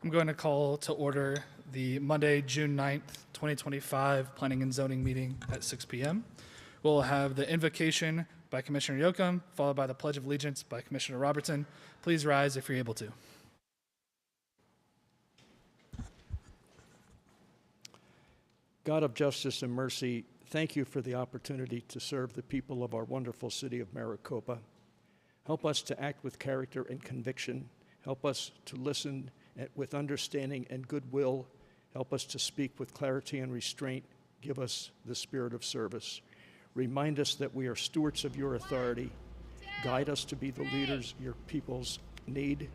I'm going to call to order the Monday, June 9th, 2025 Planning and Zoning meeting at 6 p.m. We'll have the invocation by Commissioner Yocum, followed by the Pledge of Allegiance by Commissioner Robertson. Please rise if you're able to. God of justice and mercy, thank you for the opportunity to serve the people of our wonderful city of Maricopa. Help us to act with character and conviction. Help us to listen with understanding and goodwill. Help us to speak with clarity and restraint. Give us the spirit of service. Remind us that we are stewards of your authority. Guide us to be the leaders your peoples need.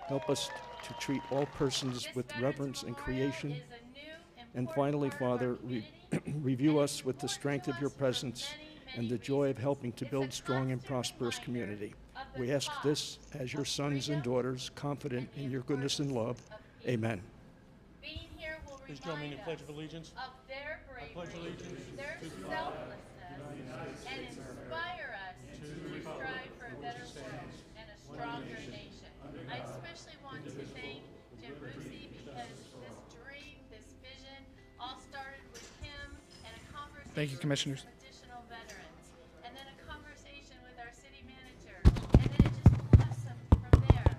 Help us to treat all persons with reverence and creation. And finally, Father, review us with the strength of your presence and the joy of helping to build strong and prosperous community. We ask this as your sons and daughters, confident in your goodness and love. Amen. Please join me in the Pledge of Allegiance. Of their bravery, their selflessness, and inspire us to strive for a better world and a stronger nation. I especially want to thank Jim Boosie because this dream, this vision, all started with him and a conversation Thank you, Commissioners. with additional veterans, and then a conversation with our city manager, and then it just blossomed from there.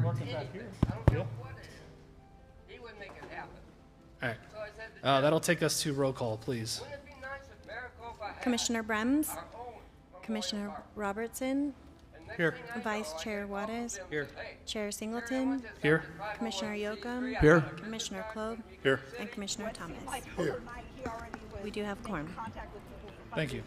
Working back here. I don't know what it is. He wouldn't make it happen. All right. So I said, That'll take us to roll call, please. wouldn't it be nice if Maricopa had Commissioner Brems, our own Commissioner Memorial Park? Robertson, And next Here. thing I know, Vice I Chair get a call from Juarez, them Here. and say, "Hey, Chair Jerry, I Singleton, want this Here. guy to Commissioner 501c3 Yocum, Here. out of the Commissioner Klob, Here. and Commissioner Thomas. Here. We do have quorum. Thank you.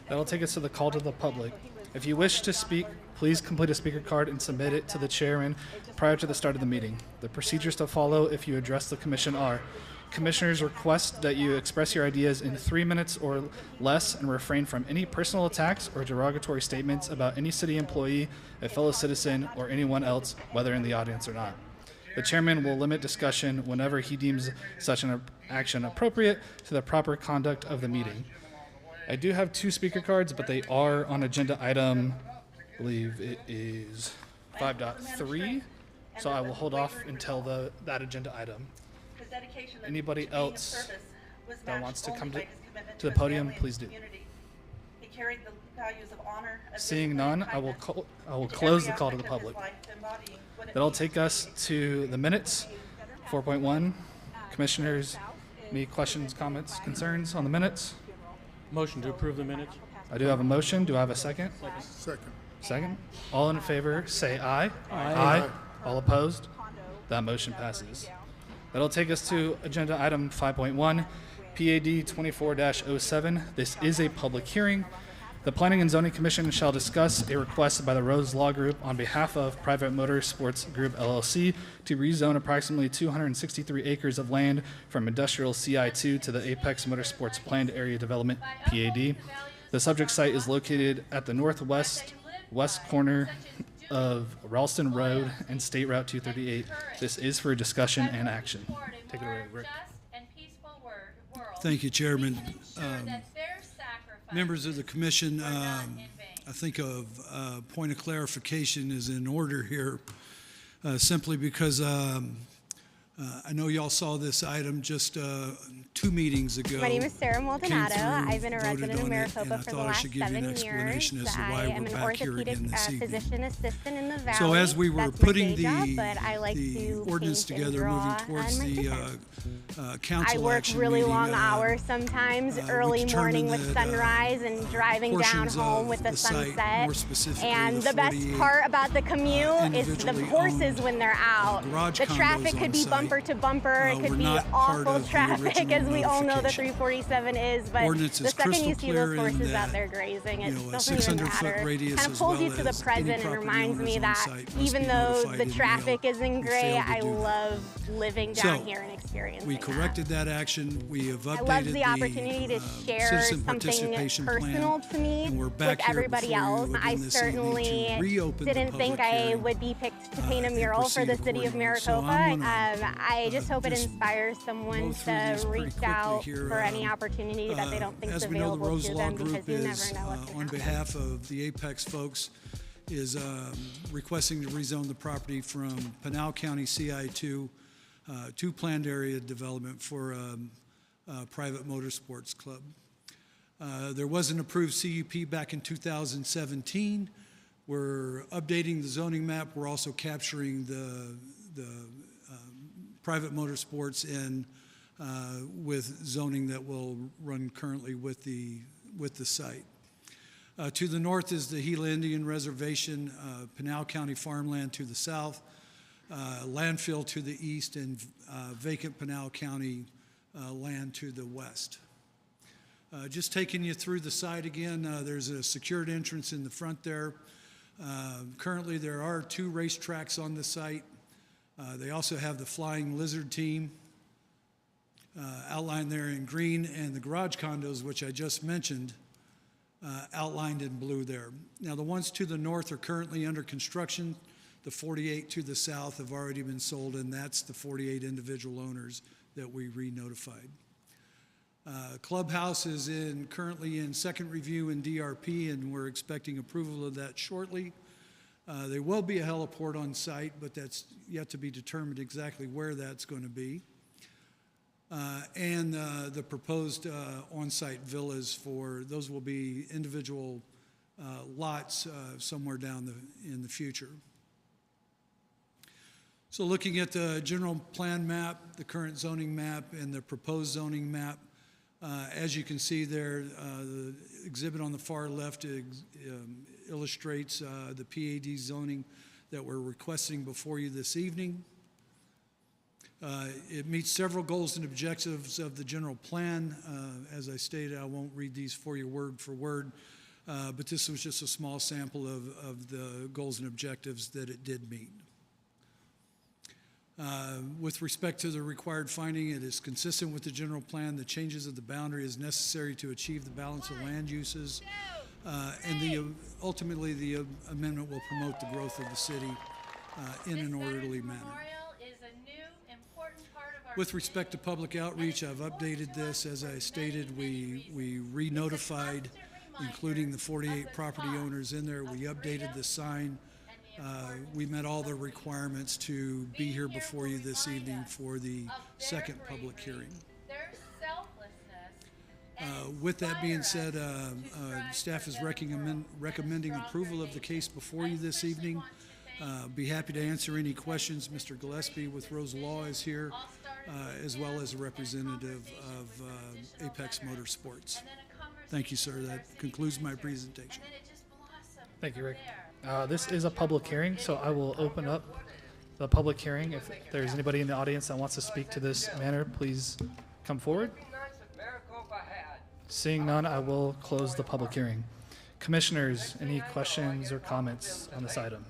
That'll take us to the call to the public. If you wish to speak, please complete a speaker card and submit it to the chairman prior to the start of the meeting. The procedures to follow if you address the commission are: Commissioners request that you express your ideas in 3 minutes or less and refrain from any personal attacks or derogatory statements about any city employee, a fellow citizen, or anyone else, whether in the audience or not. The chairman will limit discussion whenever he deems such an action appropriate to the proper conduct of the meeting. I do have 2 speaker cards, but they are on agenda item, I believe it is 5.3, so I will hold off until that agenda item. Anybody else that wants to come to the podium, please do. He carried the values of honor, Seeing none, I will close the call to the public. That'll take us to the minutes. 4.1. Commissioners, any questions, comments, concerns on the minutes? Motion to approve the minutes. I do have a motion. Do I have a second? Second. Second. All in favor, say aye. Aye. All opposed? That motion passes. That'll take us to agenda item 5.1, PAD 24-07. This is a public hearing. The Planning and Zoning Commission shall discuss a request by the Rose Law Group on behalf of Private Motor Sports Group LLC to rezone approximately 263 acres of land from industrial CI2 to the Apex Motorsports Planned Area Development, PAD. The subject site is located at the northwest corner of Ralston Road and State Route 238. This is for discussion and action. Take it away, Rick. Thank you, Chairman. Members of the commission, I think a point of clarification is in order here, simply because I know y'all saw this item just 2 meetings ago. My name is Sarah Maldonado. Came through, I've been a voted resident of on it, Maricopa and I for the thought I last should give you 7 an explanation years. as to I why am we're an back here orthopedic again this evening. physician assistant in the Valley. So as we were That's my putting day job, but I like the to ordinance paint and together, moving draw towards on my the free council I work action really meeting, long hours sometimes, we early morning determined with that, sunrise and driving down portions home of with the the site, sunset. more specifically And the the best 48, part about the commute is the individually horses owned, when they're out. garage The traffic condos could on be site, bumper to bumper. It were could be not part awful of the traffic, original as we all know the notification. 347 is. But Ordinance the is second you crystal see those clear in horses that, out there grazing, it you know, a doesn't even 600-foot matter. radius Kind of as pulls you well to the as any present and property reminds owners me on that site must even be though notified the in traffic mail isn't who great, failed to I do that. love living So, down here and experiencing We that. corrected that action. We have updated I love the opportunity to share citizen something participation personal plan, to me and we're with back here everybody before you else. again I this evening certainly to reopen the didn't think public I hearing, would be picked to paint a and mural for proceed the city of accordingly. So Maricopa. I'm gonna, I just hope it just inspires someone go through to these pretty reach quickly out here. for any opportunity that they don't think is As we know, the available Rose to Law them Group because you is, never know what's on going to happen. behalf of the Apex folks, is requesting to rezone the property from Pinal County CI2 to planned area development for a private motorsports club. There was an approved CUP back in 2017. We're updating the zoning map. We're also capturing the private motorsports in with zoning that will run currently with the site. To the north is the Gila Indian Reservation, Pinal County farmland to the south, landfill to the east, and vacant Pinal County land to the west. Just taking you through the site again, there's a secured entrance in the front there. Currently, there are 2 racetracks on the site. They also have the Flying Lizard team outlined there in green, and the garage condos, which I just mentioned, outlined in blue there. Now, the ones to the north are currently under construction. The 48 to the south have already been sold, and that's the 48 individual owners that we re-notified. Clubhouse is currently in second review in DRP, and we're expecting approval of that shortly. There will be a heliport on site, but that's yet to be determined exactly where that's going to be. And the proposed on-site villas those will be individual lots somewhere down in the future. So looking at the general plan map, the current zoning map, and the proposed zoning map, as you can see there, the exhibit on the far left illustrates the PAD zoning that we're requesting before you this evening. It meets several goals and objectives of the general plan. As I stated, I won't read these for you word for word, but this was just a small sample of the goals and objectives that it did meet. With respect to the required finding, it is consistent with the general plan. The changes of the boundary is necessary to achieve the balance of land uses, and ultimately the amendment will promote the growth of the city in an orderly manner. With respect to public outreach, I've updated this. As I stated, we re-notified, including the 48 property owners in there. We updated the sign. We met all the requirements to be here before you this evening for the second public hearing. With that being said, staff is recommending approval of the case before you this evening. Be happy to answer any questions. Mr. Gillespie with Rose Law is here, as well as a representative of Apex Motorsports. Thank you, sir. That concludes my presentation. Thank you, Rick. This is a public hearing, so I will open up the public hearing. If there's anybody in the audience that wants to speak to this matter, please come forward. Seeing none, I will close the public hearing. Commissioners, any questions or comments on this item?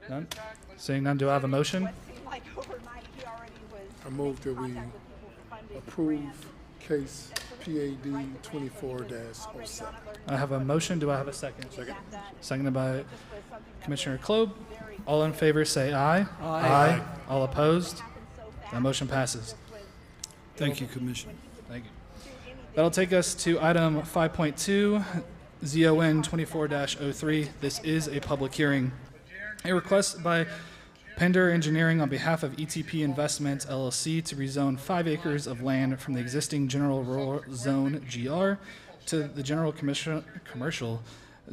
None? Seeing none, do I have a motion? I move that we approve case PAD 24-07. I have a motion. Do I have a second? Second. Seconded by Commissioner Klob. All in favor say aye. Aye. Aye. All opposed? That motion passes. Thank you, Commissioner. Thank you. That'll take us to item 5.2, ZON 24-03. This is a public hearing. A request by Pender Engineering on behalf of ETP Investments, LLC, to rezone 5 acres of land from the existing General Rural Zone, GR, to the General Commercial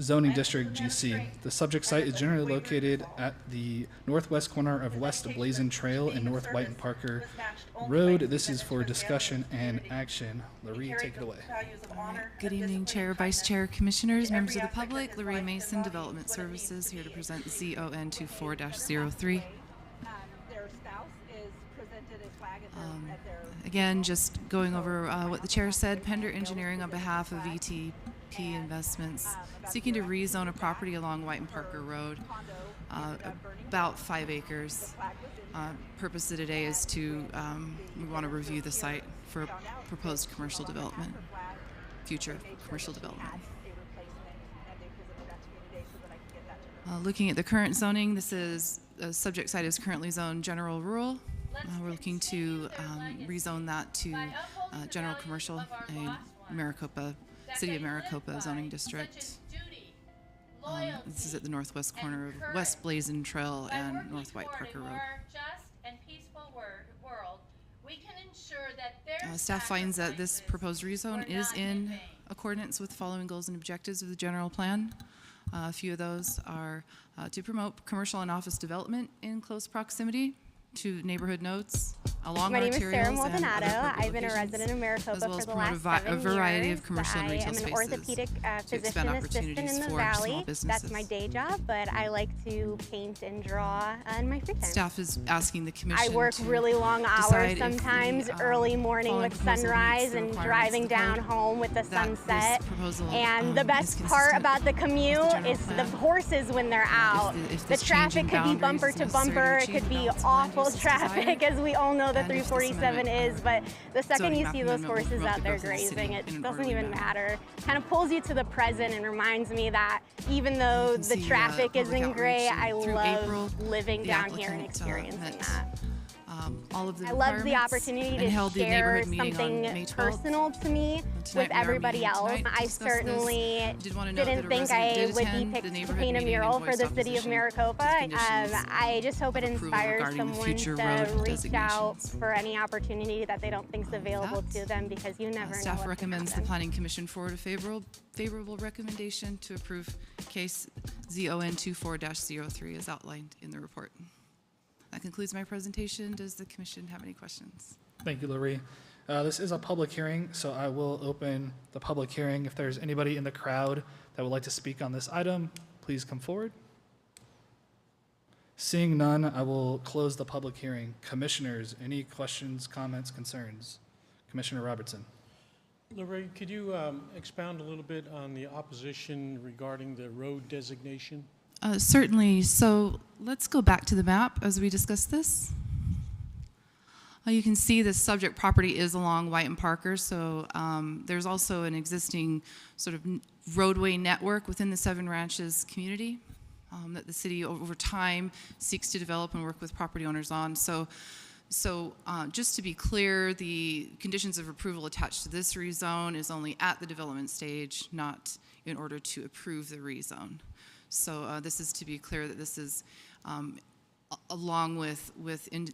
Zoning District, GC. The subject site is generally located at the northwest corner of West Blazin Trail and North White and Parker Road. This is for discussion and action. Larry, take it away. Good evening, Chair, Vice Chair, Commissioners, members of the public. Larry Mason, Development Services, here to present ZON 24-03. Again, just going over what the Chair said, Pender Engineering on behalf of ETP Investments, seeking to rezone a property along White and Parker Road, about 5 acres. Purpose of today is to, we want to review the site for proposed commercial development, future commercial development. Looking at the current zoning, this is, the subject site is currently zoned general rural. We're looking to rezone that to general commercial, a Maricopa, City of Maricopa zoning district. This is at the northwest corner of West Blazin Trail and North White Parker Road. Just and peaceful world, we can ensure that their Staff finds that this proposed rezone is in accordance with the following goals and objectives of the general plan. A few of those are to promote commercial and office development in close proximity to neighborhood nodes along My name is arterials Sarah and other Maldonado. appropriate I've been a locations, resident of Maricopa as well for as the promote last 7 a variety years. of commercial and retail I am an spaces orthopedic to expand physician assistant opportunities in the for small Valley. businesses. That's my day job, but I like to paint and draw in my free time. Staff is asking the commission I work to really long hours, decide if the, sometimes early morning following with proposal sunrise meets the and requirements driving of the down code, home with the that this sunset. proposal, And the is best part consistent about the with commute general is the plan. horses when they're out. If The this change in traffic could be boundaries bumper is to necessary bumper. to It could achieve be the balance of land awful use as traffic, desired, as we all know that and if this 347 amendment, is. But the second zoning you map see those amendment will horses promote out the there growth of the city grazing, it in an doesn't orderly even manner. matter. Kind of pulls you to the present and reminds me that even though You can the see, traffic public isn't great, outreach, I and through love April, living the down here and applicant, experiencing met, that. all of the I love the requirements opportunity and to held the share neighborhood meeting on something May 12th. personal to me Tonight with we are everybody meeting else. tonight to I discuss this. certainly Did want to note that didn't a think resident I did would be attend picked the to neighborhood paint a meeting and mural for voiced the city of opposition Maricopa. to conditions I just hope it of approval inspires regarding the someone future to road reach out designations. for any opportunity that they don't think is available to them, because you never know Staff what recommends the can happen. Planning Commission forward a favorable recommendation to approve case ZON 24-03 as outlined in the report. That concludes my presentation. Does the commission have any questions? Thank you, Loree. This is a public hearing, so I will open the public hearing. If there's anybody in the crowd that would like to speak on this item, please come forward. Seeing none, I will close the public hearing. Commissioners, any questions, comments, concerns? Commissioner Robertson. Lorraine, could you expound a little bit on the opposition regarding the road designation? Certainly. So let's go back to the map as we discuss this. You can see the subject property is along White and Parker, so there's also an existing sort of roadway network within the Seven Ranches community that the city over time seeks to develop and work with property owners on. So just to be clear, the conditions of approval attached to this rezone is only at the development stage, not in order to approve the rezone. So this is to be clear that this is along with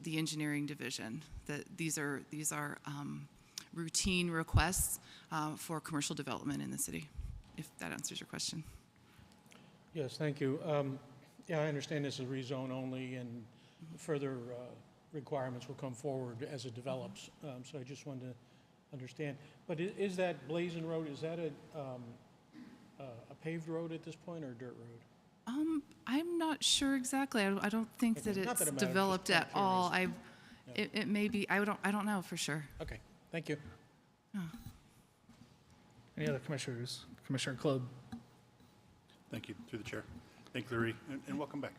the engineering division, that these are routine requests for commercial development in the city, if that answers your question. Yes, thank you. Yeah, I understand this is rezone only, and further requirements will come forward as it develops. So I just wanted to understand. But is that Blazin Road, is that a paved road at this point or a dirt road? I'm not sure exactly. I don't think Okay. that Not it's that it matters, developed just at kinda all. curious. It may be. I don't know for sure. Okay, thank you. Any other commissioners? Commissioner Klob. Thank you, through the chair. Thank you, Larry, and welcome back.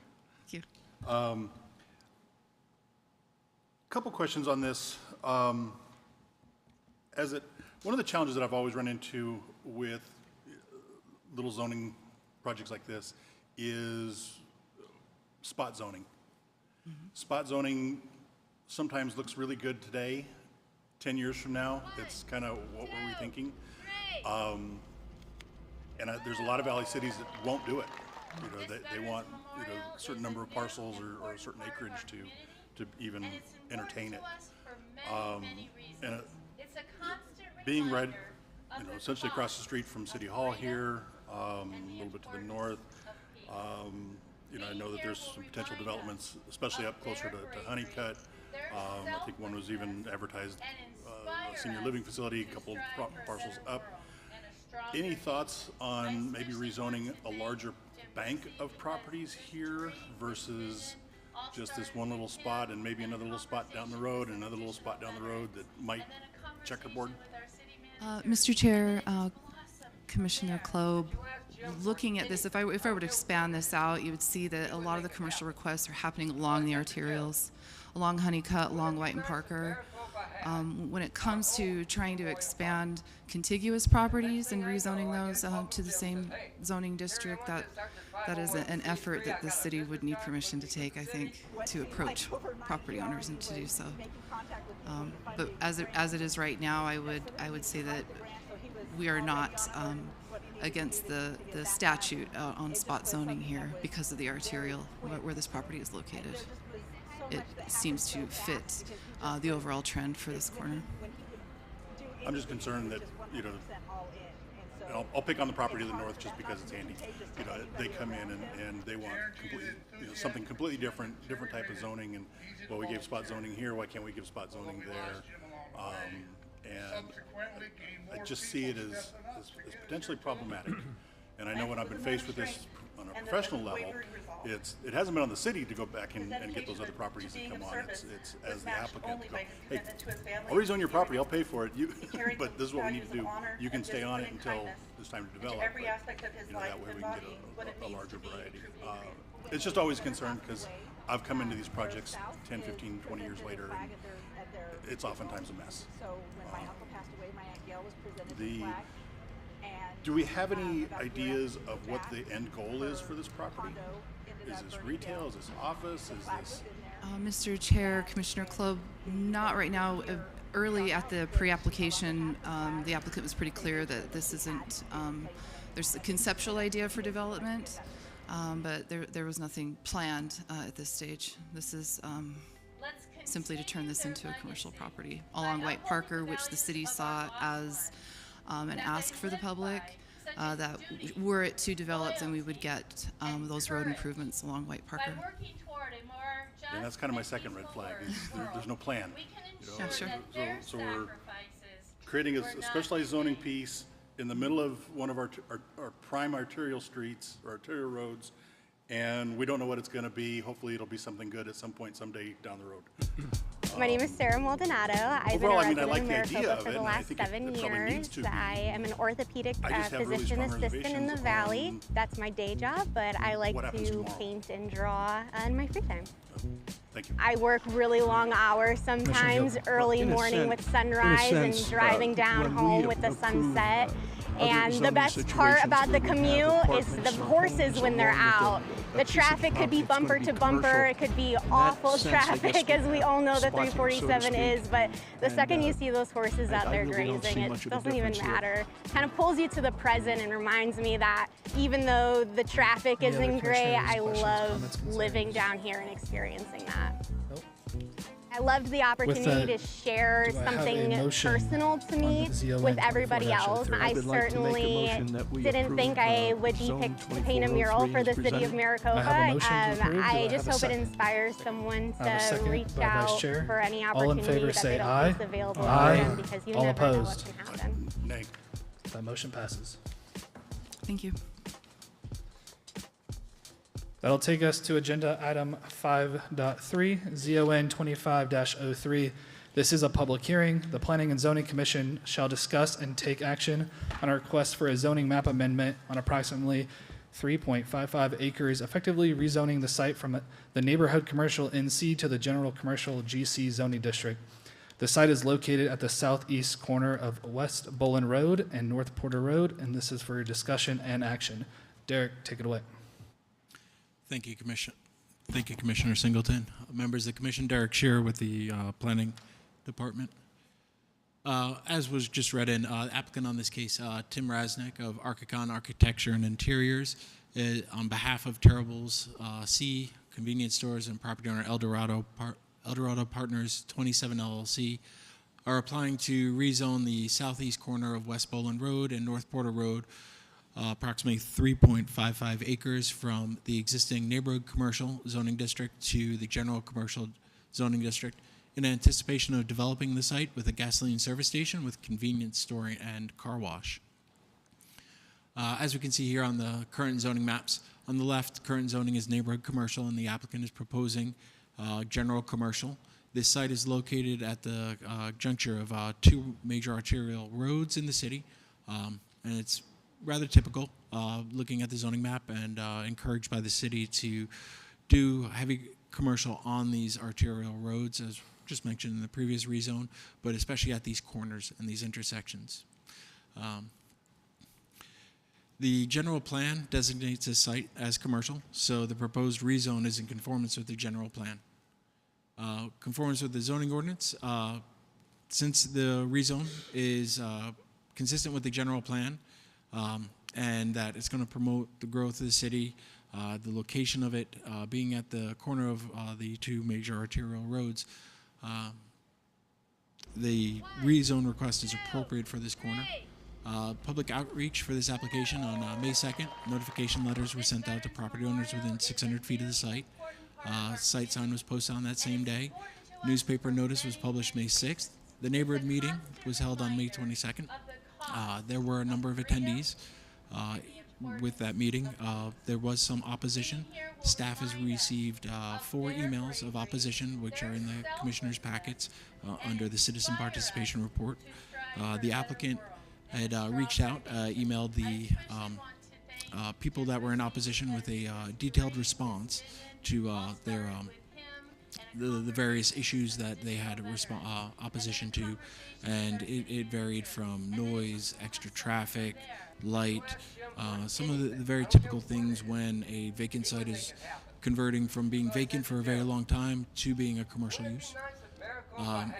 Thank you. Couple questions on this. One of the challenges that I've always run into with little zoning projects like this is spot zoning. Spot zoning sometimes looks really good today. 10 years from now, it's kind of what were we thinking? There's a lot of valley cities that won't do it. They want a certain number of parcels or a certain acreage to even entertain it. Being right, essentially across the street from City Hall here, a little bit to the north. I know that there's some potential developments, especially up closer to Honeycutt. I think one was even advertised, a senior living facility, a couple parcels up. Any thoughts on maybe rezoning a larger bank of properties here versus just this one little spot and maybe another little spot down the road and another little spot down the road that might checkerboard? Mr. Chair, Commissioner Klob, looking at this, if I were to expand this out, you would see that a lot of the commercial requests are happening along the arterials, along Honeycutt, along White and Parker. When it comes to trying to expand contiguous properties and rezoning those to the same zoning district, that is an effort that the city would need permission to take, I think, to approach property owners and to do so. But as it is right now, I would say that we are not against the statute on spot zoning here because of the arterial where this property is located. It seems to fit the overall trend for this corner. I'm just concerned that, you know, I'll pick on the property to the north just because it's handy. You know, they come in and they want something completely different type of zoning. And well, we gave spot zoning here. Why can't we give spot zoning there? And I just see it as potentially problematic. And I know when I've been faced with this on a professional level, it hasn't been on the city to go back and get those other properties that come on. It's as the applicant to go, hey, I'll rezone your property, I'll pay for it, but this is what we need to do. You can stay on it until it's time to develop. But, you know, that way we can get a larger variety. It's just always a concern because I've come into these projects 10, 15, 20 years later, and it's oftentimes a mess. Do we have any ideas of what the end goal is for this property? Is this retail? Is this office? Is this... Mr. Chair, Commissioner Club, not right now. Early at the pre-application, the applicant was pretty clear that this isn't, there's a conceptual idea for development, but there was nothing planned at this stage. This is simply to turn this into a commercial property along White Parker, which the city saw as an ask for the public, that were it to develop, then we would get those road improvements along White Parker. And that's kind of my second red flag, is there's no plan. You know? Yeah, sure. So we're creating a specialized zoning piece in the middle of one of our prime arterial streets, or arterial roads, and we don't know what it's going to be. Hopefully it'll be something good at some point someday down the road. My name is Sarah Maldonado. I've overall, been a I mean, resident I like of the idea Maricopa of for it, the and I last think it 7 probably years. needs to be. I am an orthopedic I just have really physician strong assistant in the reservations Valley. on That's my day job, but I like what happens to tomorrow. paint and draw in my free time. Thank you. I work really long hours, sometimes Gilbert. early In a morning sense- with sunrise and sense, driving down when we home with the approve, sunset. other And the zoning best part situations about the where we have commute is apartments the or horses homes when they're along with out. a The piece of traffic could be property, it's gonna bumper be to bumper. commercial. It could be In that awful sense, I guess traffic, we as we all know the spot it, 347 so to is. speak. But the And, second you see those horses out I there really don't see grazing, much it of a doesn't even difference here. matter. Kind of pulls you to the present and reminds me that even though the traffic Any other isn't great, commissioners, I questions, love comments, concerns? living down here and experiencing that. Nope. I loved the opportunity that, to share do I have a something motion personal to me on ZON with everybody 24-03? else. I I would like to make a certainly motion that we didn't approve, think I would be Zone picked to paint a mural 2403 for the as city of presented. Maricopa. I have a motion to approve. Do I I have just a hope it second? inspires someone I have a to second reach by Vice out Chair. for any All in opportunity favor that say they don't aye. think is available Aye. to them, because you All never know opposed? what can happen. Nay. That motion passes. Thank you. That'll take us to agenda item 5.3, ZON 25-03. This is a public hearing. The Planning and Zoning Commission shall discuss and take action on a request for a zoning map amendment on approximately 3.55 acres, effectively rezoning the site from the neighborhood commercial NC to the general commercial GC zoning district. The site is located at the southeast corner of West Bolin Road and North Porter Road, and this is for discussion and action. Derek, take it away. Thank you, Commissioner Singleton. Members of the Commission, Derek Shearer with the Planning Department. As was just read in, applicant on this case, Tim Rasnick of Archicon Architecture and Interiors, on behalf of Terrible's C Convenience Stores and property owner Eldorado Partners 27 LLC, are applying to rezone the southeast corner of West Bolin Road and North Porter Road, approximately 3.55 acres, from the existing neighborhood commercial zoning district to the general commercial zoning district, in anticipation of developing the site with a gasoline service station with convenience store and car wash. As we can see here on the current zoning maps, on the left, current zoning is neighborhood commercial, and the applicant is proposing general commercial. This site is located at the juncture of two major arterial roads in the city, and it's rather typical, looking at the zoning map, and encouraged by the city to do heavy commercial on these arterial roads, as just mentioned in the previous rezone, but especially at these corners and these intersections. The general plan designates this site as commercial, so the proposed rezone is in conformance with the general plan. Conformance with the zoning ordinance, since the rezone is consistent with the general plan, and that it's going to promote the growth of the city. The location of it being at the corner of the two major arterial roads, the rezone request is appropriate for this corner. Public outreach for this application on May 2nd. Notification letters were sent out to property owners within 600 feet of the site. Site sign was posted on that same day. Newspaper notice was published May 6th. The neighborhood meeting was held on May 22nd. There were a number of attendees with that meeting. There was some opposition. Staff has received 4 emails of opposition, which are in the commissioner's packets under the citizen participation report. The applicant had reached out, emailed the people that were in opposition with a detailed response to the various issues that they had opposition to, and it varied from noise, extra traffic, light, some of the very typical things when a vacant site is converting from being vacant for a very long time to being a commercial use.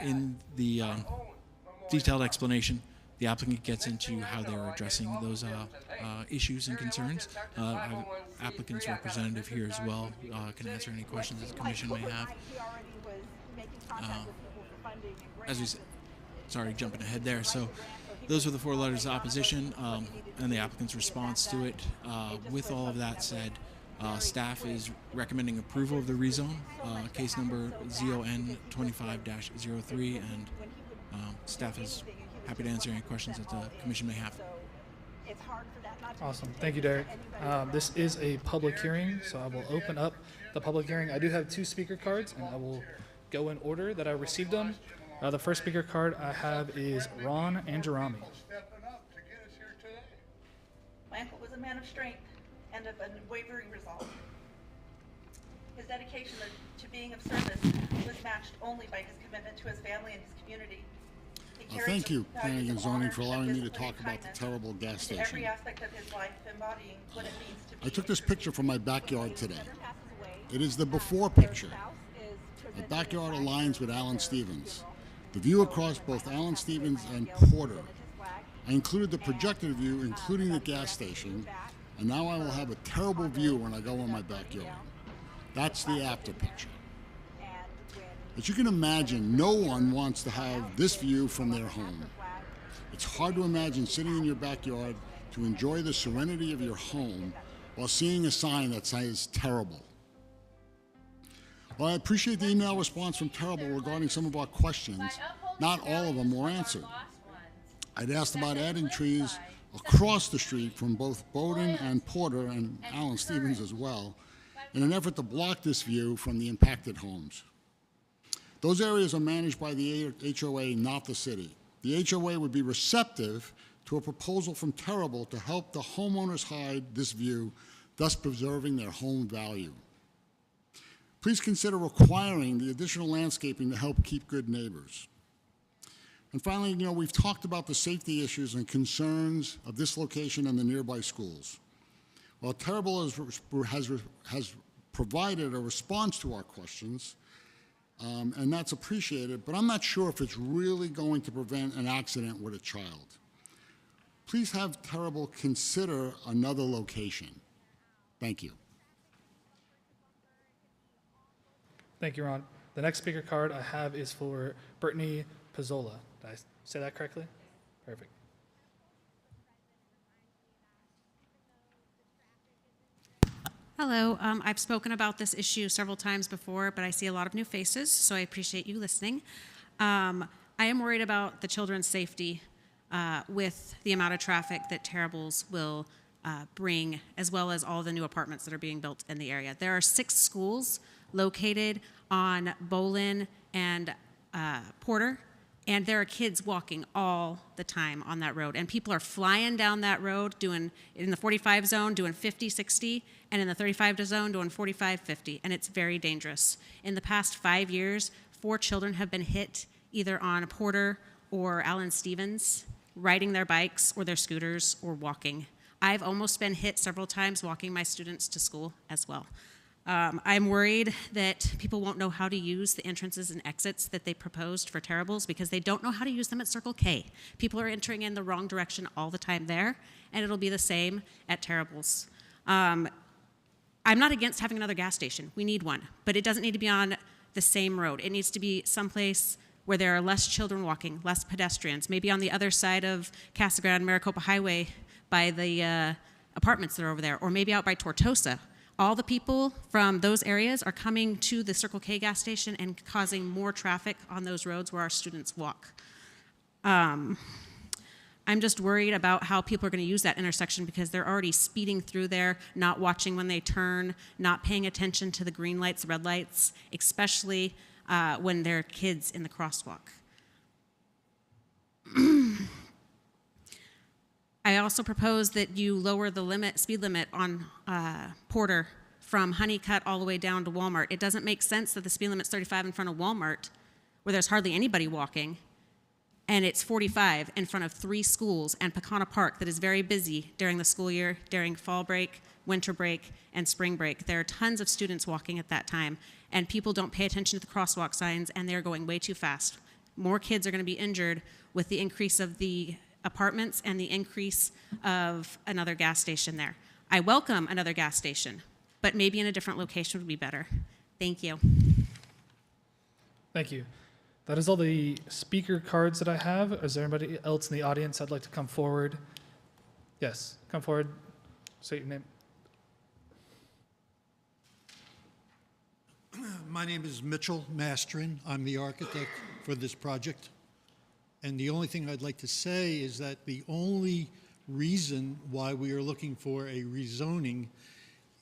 In the detailed explanation, the applicant gets into how they're addressing those issues and concerns. I have applicant's representative here as well, can answer any questions that the commission may have. As we said, sorry, jumping ahead there. So those were the 4 letters of opposition and the applicant's response to it. With all of that said, staff is recommending approval of the rezone, case number ZON 25-03, and staff is happy to answer any questions that the commission may have. Awesome. Thank you, Derek. This is a public hearing, so I will open up the public hearing. I do have 2 speaker cards, and I will go in order that I received them. The first speaker card I have is Ron Angerami. My uncle was a man of strength and of unwavering resolve. His dedication to being of service was matched only by his commitment to his family and his community. Thank you, Planning and Zoning, for allowing me to talk about the terrible gas station. Every aspect of his life, embodying what it means to be. I took this picture from my backyard today. It is the before picture. My backyard aligns with Alan Stevens. The view across both Alan Stevens and Porter. I included the projected view, including the gas station, and now I will have a terrible view when I go in my backyard. That's the after picture. As you can imagine, no one wants to have this view from their home. It's hard to imagine sitting in your backyard to enjoy the serenity of your home while seeing a sign that says terrible. While I appreciate the email response from Terrible regarding some of our questions, not all of them were answered. I'd asked about adding trees across the street from both Bowden and Porter and Alan Stevens as well, in an effort to block this view from the impacted homes. Those areas are managed by the HOA, not the city. The HOA would be receptive to a proposal from Terrible to help the homeowners hide this view, thus preserving their home value. Please consider requiring the additional landscaping to help keep good neighbors. And finally, we've talked about the safety issues and concerns of this location and the nearby schools. While Terrible has provided a response to our questions, and that's appreciated, but I'm not sure if it's really going to prevent an accident with a child. Please have Terrible consider another location. Thank you. Thank you, Ron. The next speaker card I have is for Brittany Pizzola. Did I say that correctly? Perfect. Hello. I've spoken about this issue several times before, but I see a lot of new faces, so I appreciate you listening. I am worried about the children's safety with the amount of traffic that Terribles will bring, as well as all the new apartments that are being built in the area. There are 6 schools located on Bolin and Porter, and there are kids walking all the time on that road, and people are flying down that road doing, in the 45 zone, doing 50, 60, and in the 35 zone doing 45, 50, and it's very dangerous. In the past 5 years, 4 children have been hit either on Porter or Alan Stevens, riding their bikes or their scooters or walking. I've almost been hit several times walking my students to school as well. I'm worried that people won't know how to use the entrances and exits that they proposed for Terribles because they don't know how to use them at Circle K. People are entering in the wrong direction all the time there, and it'll be the same at Terribles. I'm not against having another gas station. We need one, but it doesn't need to be on the same road. It needs to be someplace where there are less children walking, less pedestrians, maybe on the other side of Casa Grande, Maricopa Highway by the apartments that are over there, or maybe out by Tortosa. All the people from those areas are coming to the Circle K gas station and causing more traffic on those roads where our students walk. I'm just worried about how people are going to use that intersection because they're already speeding through there, not watching when they turn, not paying attention to the green lights, red lights, especially when there are kids in the crosswalk. I also propose that you lower the speed limit on Porter from Honeycutt all the way down to Walmart. It doesn't make sense that the speed limit's 35 in front of Walmart, where there's hardly anybody walking, and it's 45 in front of 3 schools and Pecana Park that is very busy during the school year, during fall break, winter break, and spring break. There are tons of students walking at that time, and people don't pay attention to the crosswalk signs, and they're going way too fast. More kids are going to be injured with the increase of the apartments and the increase of another gas station there. I welcome another gas station, but maybe in a different location would be better. Thank you. Thank you. That is all the speaker cards that I have. Is there anybody else in the audience that'd like to come forward? Yes, come forward. Say your name. My name is Mitchell Mastrin. I'm the architect for this project. And the only thing I'd like to say is that the only reason why we are looking for a rezoning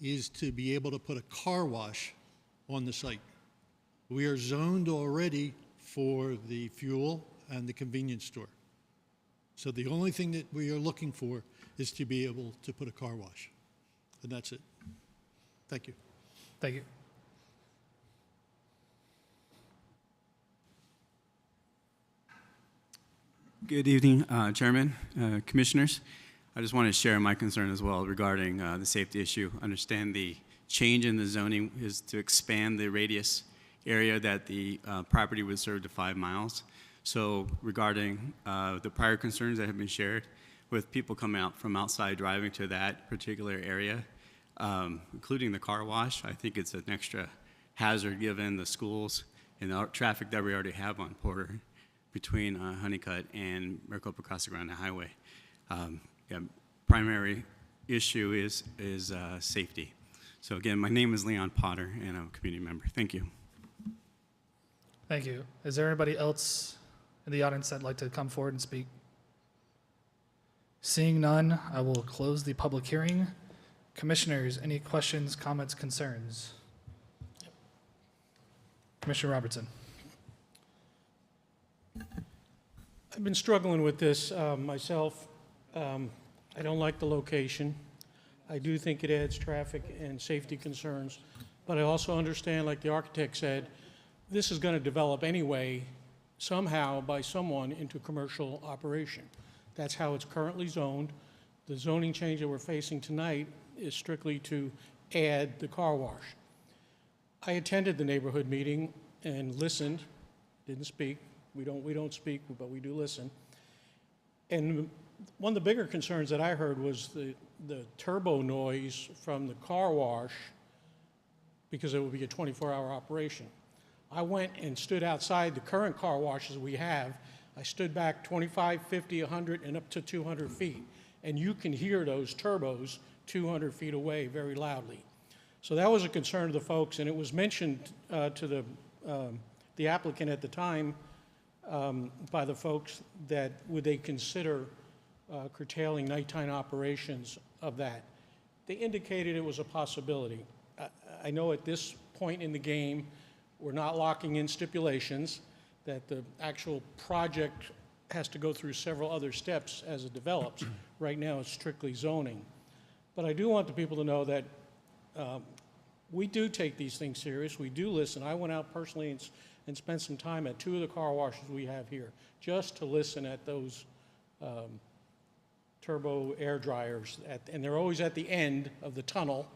is to be able to put a car wash on the site. We are zoned already for the fuel and the convenience store. So the only thing that we are looking for is to be able to put a car wash. And that's it. Thank you. Thank you. Good evening, Chairman, Commissioners. I just want to share my concern as well regarding the safety issue. Understand the change in the zoning is to expand the radius area that the property would serve to 5 miles. So regarding the prior concerns that have been shared with people coming out from outside driving to that particular area, including the car wash, I think it's an extra hazard given the schools and the traffic that we already have on Porter between Honeycutt and Maricopa Casa Grande Highway. Primary issue is safety. So again, my name is Leon Potter, and I'm a community member. Thank you. Thank you. Is there anybody else in the audience that'd like to come forward and speak? Seeing none, I will close the public hearing. Commissioners, any questions, comments, concerns? Commissioner Robertson. I've been struggling with this myself. I don't like the location. I do think it adds traffic and safety concerns, but I also understand, like the architect said, this is going to develop anyway, somehow by someone into commercial operation. That's how it's currently zoned. The zoning change that we're facing tonight is strictly to add the car wash. I attended the neighborhood meeting and listened, didn't speak. We don't speak, but we do listen. And one of the bigger concerns that I heard was the turbo noise from the car wash, because it would be a 24-hour operation. I went and stood outside the current car washes we have. I stood back 25, 50, 100, and up to 200 feet. And you can hear those turbos 200 feet away very loudly. So that was a concern of the folks, and it was mentioned to the applicant at the time by the folks that would they consider curtailing nighttime operations of that. They indicated it was a possibility. I know at this point in the game, we're not locking in stipulations, that the actual project has to go through several other steps as it develops. Right now, it's strictly zoning. But I do want the people to know that we do take these things serious. We do listen. I went out personally and spent some time at 2 of the car washes we have here, just to listen at those turbo air dryers. And they're always at the end of the tunnel,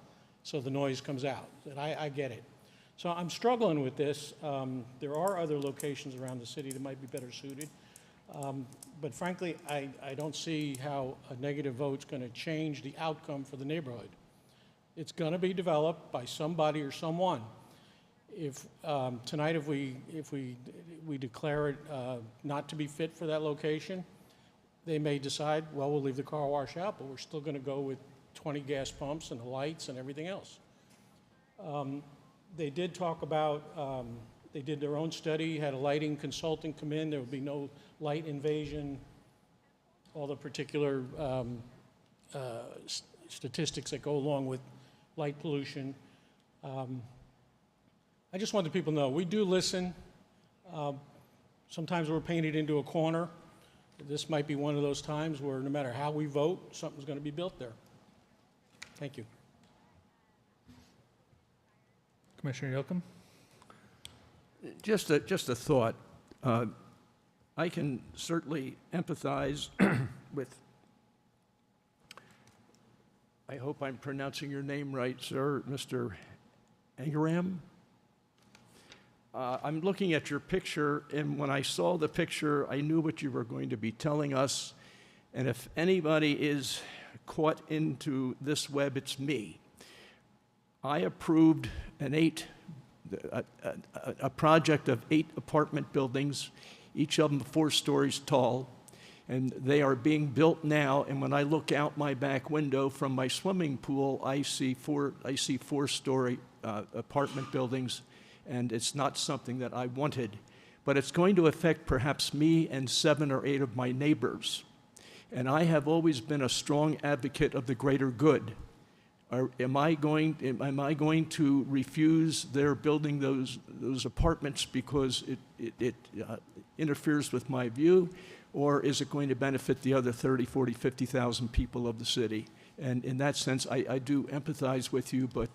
so the noise comes out. And I get it. So I'm struggling with this. There are other locations around the city that might be better suited. But frankly, I don't see how a negative vote's going to change the outcome for the neighborhood. It's going to be developed by somebody or someone. If tonight, if we declare it not to be fit for that location, they may decide, well, we'll leave the car wash out, but we're still going to go with 20 gas pumps and the lights and everything else. They did talk about, they did their own study, had a lighting consultant come in. There would be no light invasion, all the particular statistics that go along with light pollution. I just want the people to know, we do listen. Sometimes we're painted into a corner. This might be one of those times where no matter how we vote, something's going to be built there. Thank you. Commissioner Yoakum? Just a thought. I can certainly empathize with, I hope I'm pronouncing your name right, sir, Mr. Angaram. I'm looking at your picture, and when I saw the picture, I knew what you were going to be telling us. And if anybody is caught into this web, it's me. I approved a project of 8 apartment buildings, each of them 4 stories tall, and they are being built now. And when I look out my back window from my swimming pool, I see 4-story apartment buildings, and it's not something that I wanted. But it's going to affect perhaps me and 7 or 8 of my neighbors. And I have always been a strong advocate of the greater good. Am I going to refuse their building those apartments because it interferes with my view, or is it going to benefit the other 30, 40, 50,000 people of the city? And in that sense, I do empathize with you, but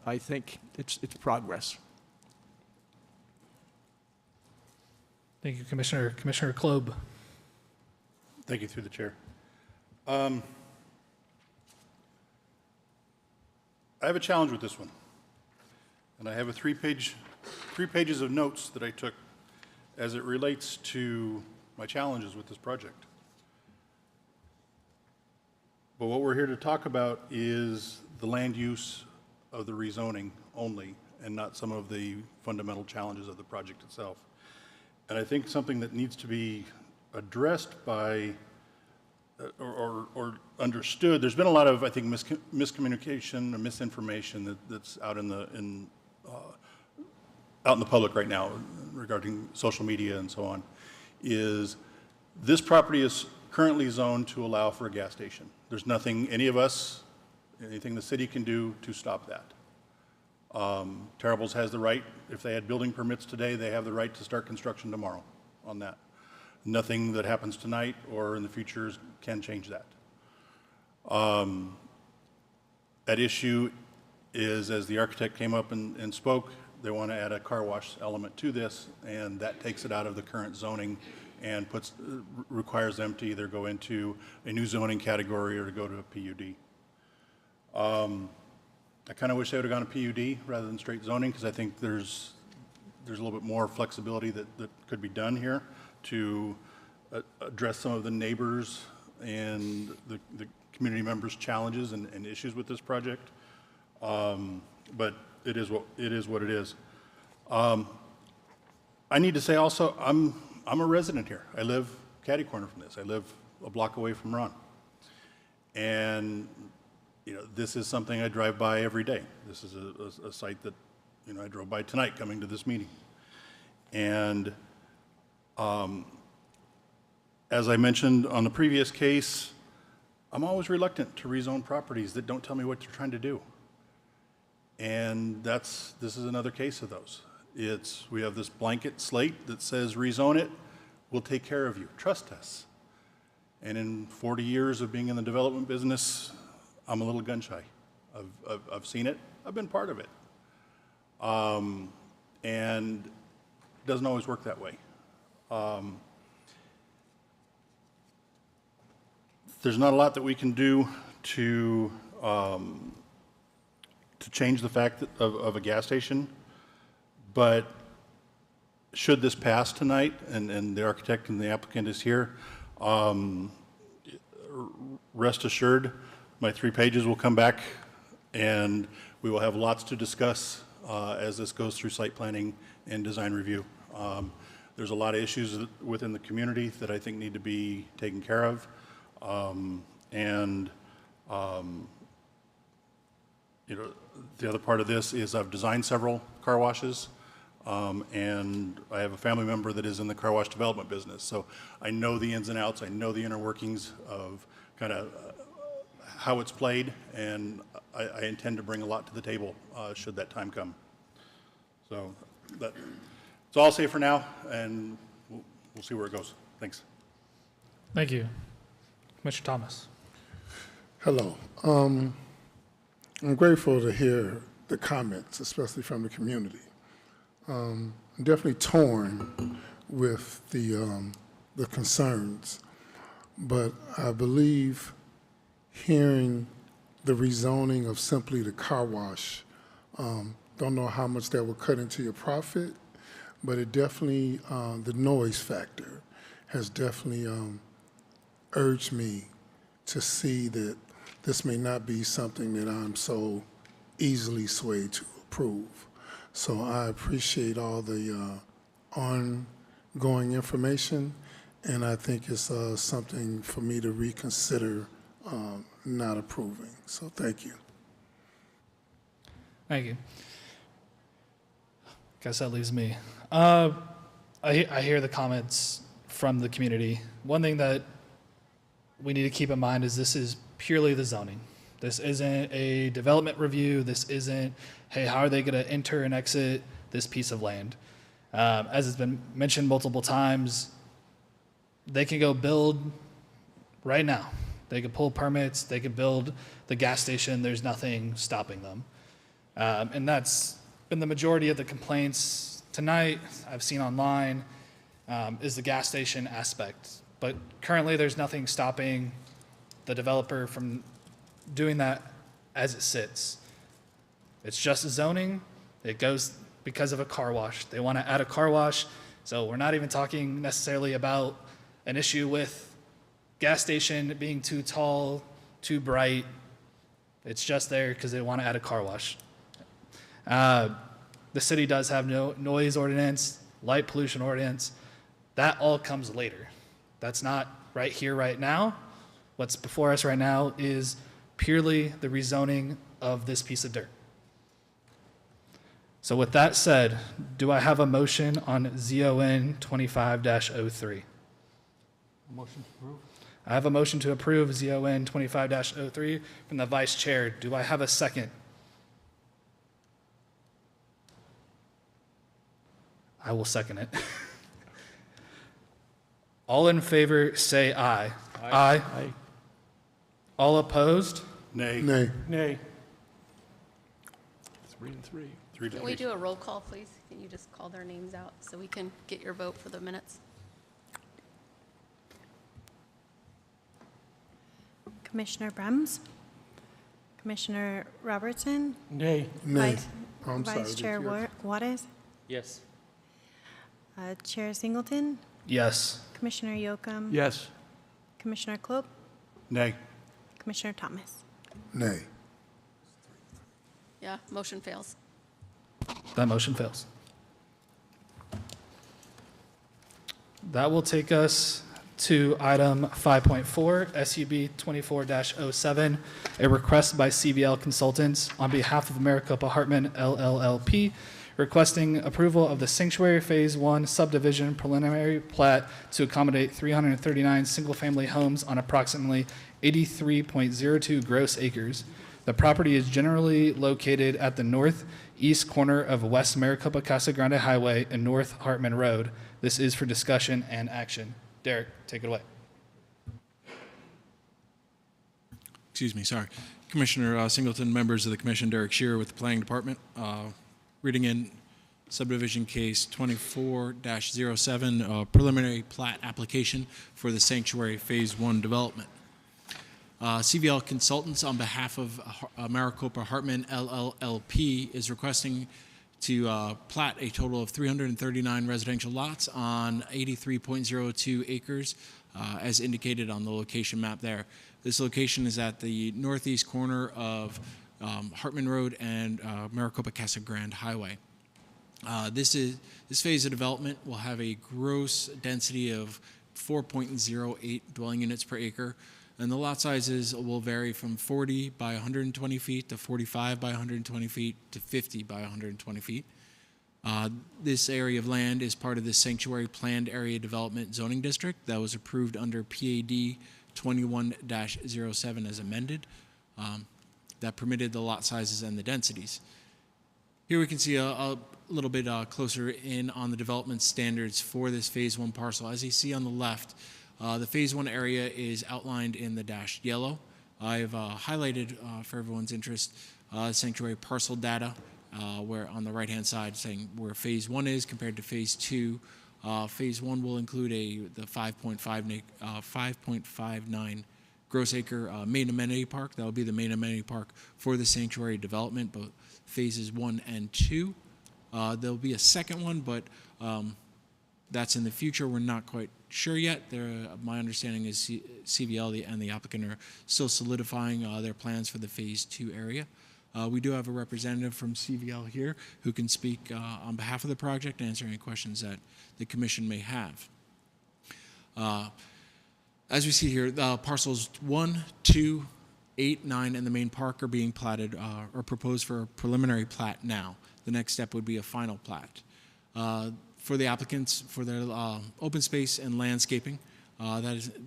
I think it's progress. Thank you, Commissioner. Commissioner Klob. Thank you, through the chair. I have a challenge with this one, and I have a 3 pages of notes that I took as it relates to my challenges with this project. But what we're here to talk about is the land use of the rezoning only, and not some of the fundamental challenges of the project itself. And I think something that needs to be addressed by or understood. There's been a lot of, I think, miscommunication or misinformation that's out in the public right now regarding social media and so on. Is this property is currently zoned to allow for a gas station. There's nothing anything the city can do to stop that. Terrible's has the right, if they had building permits today, they have the right to start construction tomorrow on that. Nothing that happens tonight or in the future can change that. At issue is, as the architect came up and spoke, they want to add a car wash element to this, and that takes it out of the current zoning and requires them to either go into a new zoning category or to go to a PUD. I kind of wish they would have gone to PUD rather than straight zoning, because I think there's a little bit more flexibility that could be done here to address some of the neighbors and the community members' challenges and issues with this project. But it is what it is. I need to say also, I'm a resident here. I live catty corner from this. I live a block away from Ron. And this is something I drive by every day. This is a site that I drove by tonight coming to this meeting. And as I mentioned on the previous case, I'm always reluctant to rezone properties that don't tell me what they're trying to do. And this is another case of those. We have this blanket slate that says rezone it, we'll take care of you, trust us. And in 40 years of being in the development business, I'm a little gun shy. I've seen it, I've been part of it. And it doesn't always work that way. There's not a lot that we can do to to change the fact of a gas station, but should this pass tonight, and the architect and the applicant is here, rest assured, my 3 pages will come back, and we will have lots to discuss as this goes through site planning and design review. There's a lot of issues within the community that I think need to be taken care of, you know, the other part of this is I've designed several car washes, and I have a family member that is in the car wash development business. So I know the ins and outs, I know the inner workings of kind of how it's played, and I intend to bring a lot to the table should that time come. So that's all I'll say for now, and we'll see where it goes. Thanks. Thank you. Commissioner Thomas. Hello. I'm grateful to hear the comments, especially from the community. I'm definitely torn with the concerns, but I believe hearing the rezoning of simply the car wash, don't know how much that will cut into your profit, but it definitely, the noise factor has definitely urged me to see that this may not be something that I'm so easily swayed to approve. So I appreciate all the ongoing information, and I think it's something for me to reconsider not approving. So thank you. Thank you. Guess that leaves me. I hear the comments from the community. One thing that we need to keep in mind is this is purely the zoning. This isn't a development review. This isn't, hey, how are they going to enter and exit this piece of land? As has been mentioned multiple times, they can go build right now. They can pull permits. They can build the gas station. There's nothing stopping them. And that's been the majority of the complaints tonight I've seen online is the gas station aspect. But currently there's nothing stopping the developer from doing that as it sits. It's just zoning. It goes because of a car wash. They want to add a car wash. So we're not even talking necessarily about an issue with gas station being too tall, too bright. It's just there because they want to add a car wash. The city does have no noise ordinance, light pollution ordinance. That all comes later. That's not right here, right now. What's before us right now is purely the rezoning of this piece of dirt. So with that said, do I have a motion on ZON 25-03? Motion to approve. I have a motion to approve ZON 25-03 from the Vice Chair. Do I have a second? I will second it. All in favor say aye. Aye. Aye. All opposed? Nay. Nay. Nay. 3 and 3. Can we do a roll call, please? Can you just call their names out so we can get your vote for the minutes? Commissioner Brems? Commissioner Robertson? Nay. Nay. Vice, I'm sorry, Vice Chair did you- Juarez? Yes. Chair Singleton? Yes. Commissioner Yocum? Yes. Commissioner Klopp? Nay. Commissioner Thomas? Nay. Yeah, motion fails. That motion fails. That will take us to item 5.4, SUB 24-07, a request by CBL Consultants on behalf of Maricopa Hartman LLLP, requesting approval of the Sanctuary Phase 1 subdivision preliminary plat to accommodate 339 single-family homes on approximately 83.02 gross acres. The property is generally located at the northeast corner of West Maricopa Casa Grande Highway and North Hartman Road. This is for discussion and action. Derek, take it away. Excuse me, sorry. Commissioner Singleton, members of the commission, Derek Shearer with the Planning Department. Reading in subdivision case 24-07, preliminary plat application for the Sanctuary Phase 1 development. CVL Consultants, on behalf of Maricopa Hartman LLLP, is requesting to plat a total of 339 residential lots on 83.02 acres, as indicated on the location map there. This location is at the northeast corner of Hartman Road and Maricopa Casa Grande Highway. This phase of development will have a gross density of 4.08 dwelling units per acre, and the lot sizes will vary from 40 by 120 feet to 45 by 120 feet to 50 by 120 feet. This area of land is part of the Sanctuary Planned Area Development Zoning District that was approved under PAD 21-07 as amended, that permitted the lot sizes and the densities. Here we can see a little bit closer in on the development standards for this Phase 1 parcel. As you see on the left, the Phase 1 area is outlined in the dashed yellow. I've highlighted, for everyone's interest, sanctuary parcel data, where on the right-hand side saying where Phase 1 is compared to Phase 2. Phase 1 will include the 5.59 gross acre main amenity park. That will be the main amenity park for the sanctuary development, both Phases 1 and 2. There'll be a second one, but that's in the future. We're not quite sure yet. My understanding is CVL and the applicant are still solidifying their plans for the Phase 2 area. We do have a representative from CVL here who can speak on behalf of the project and answer any questions that the commission may have. As we see here, parcels 1, 2, 8, 9, and the main park are being platted or proposed for a preliminary plat now. The next step would be a final plat. For the applicants, for their open space and landscaping,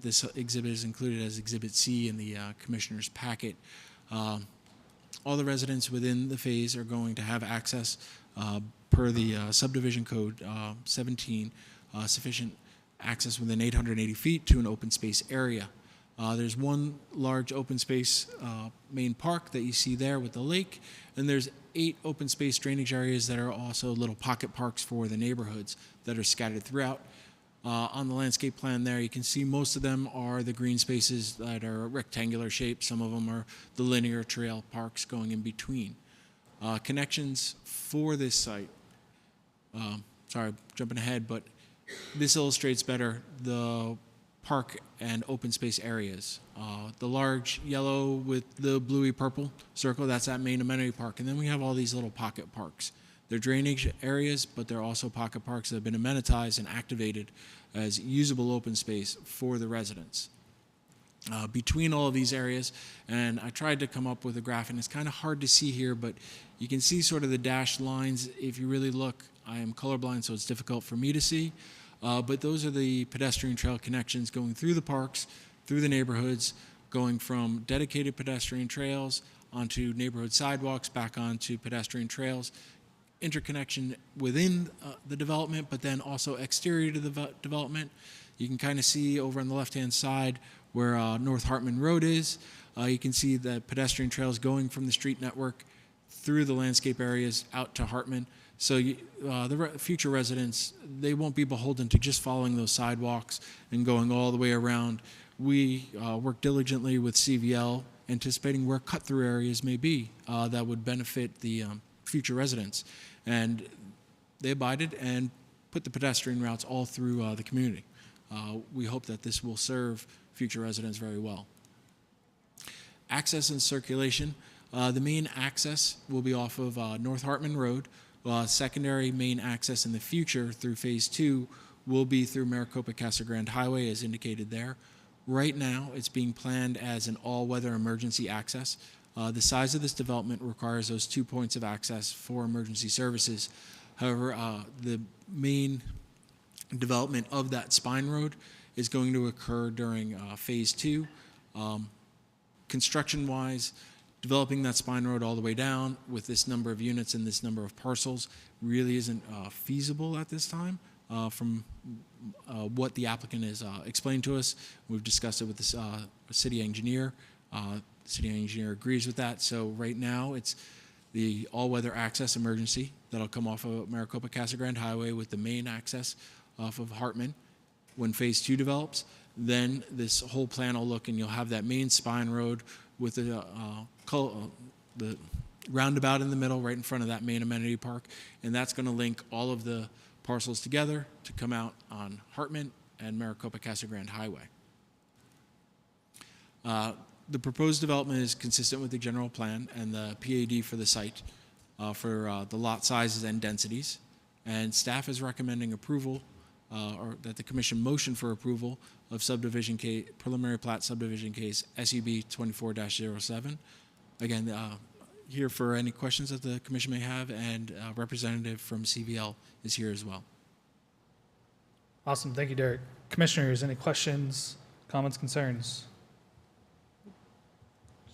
this exhibit is included as Exhibit C in the commissioner's packet. All the residents within the phase are going to have access per the subdivision code 17, sufficient access within 880 feet to an open space area. There's one large open space main park that you see there with the lake, and there's 8 open space drainage areas that are also little pocket parks for the neighborhoods that are scattered throughout. On the landscape plan there, you can see most of them are the green spaces that are rectangular shaped. Some of them are the linear trail parks going in between. Connections for this site, sorry, jumping ahead, but this illustrates better the park and open space areas. The large yellow with the bluey purple circle, that's that main amenity park. And then we have all these little pocket parks. They're drainage areas, but they're also pocket parks that have been amenitized and activated as usable open space for the residents. Between all of these areas, and I tried to come up with a graph, and it's kind of hard to see here, but you can see sort of the dashed lines. If you really look, I am colorblind, so it's difficult for me to see. But those are the pedestrian trail connections going through the parks, through the neighborhoods, going from dedicated pedestrian trails onto neighborhood sidewalks, back onto pedestrian trails, interconnection within the development, but then also exterior to the development. You can kind of see over on the left-hand side where North Hartman Road is. You can see the pedestrian trails going from the street network through the landscape areas out to Hartman. So the future residents, they won't be beholden to just following those sidewalks and going all the way around. We work diligently with CVL, anticipating where cut-through areas may be that would benefit the future residents. And they abided and put the pedestrian routes all through the community. We hope that this will serve future residents very well. Access and circulation. The main access will be off of North Hartman Road. Secondary main access in the future through Phase 2 will be through Maricopa Casa Grande Highway, as indicated there. Right now, it's being planned as an all-weather emergency access. The size of this development requires those 2 points of access for emergency services. However, the main development of that spine road is going to occur during Phase 2. Construction-wise, developing that spine road all the way down with this number of units and this number of parcels really isn't feasible at this time. From what the applicant has explained to us, we've discussed it with the city engineer. The city engineer agrees with that. So right now it's the all-weather access emergency that'll come off of Maricopa Casa Grande Highway with the main access off of Hartman when Phase 2 develops. then this whole plan will look, and you'll have that main spine road with the roundabout in the middle, right in front of that main amenity park, and that's going to link all of the parcels together to come out on Hartman and Maricopa Casa Grande Highway. The proposed development is consistent with the general plan and the PAD for the site for the lot sizes and densities, and staff is recommending approval or that the commission motion for approval of subdivision case, preliminary plat subdivision case SUB 24-07. Again, here for any questions that the commission may have, and a representative from CVL is here as well. Awesome. Thank you, Derek. Commissioners, any questions, comments, concerns?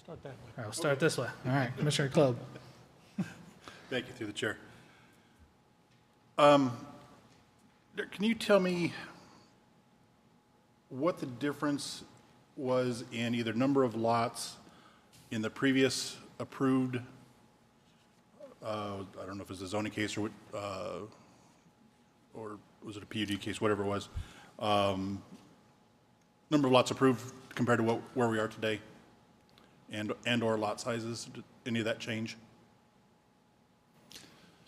Start that way. All right, we'll start this way. All right, Commissioner Klob. Thank you, through the chair. Can you tell me what the difference was in either number of lots in the previous approved, I don't know if it was a zoning case or was it a PUD case, whatever it was, number of lots approved compared to where we are today, and or lot sizes? Did any of that change?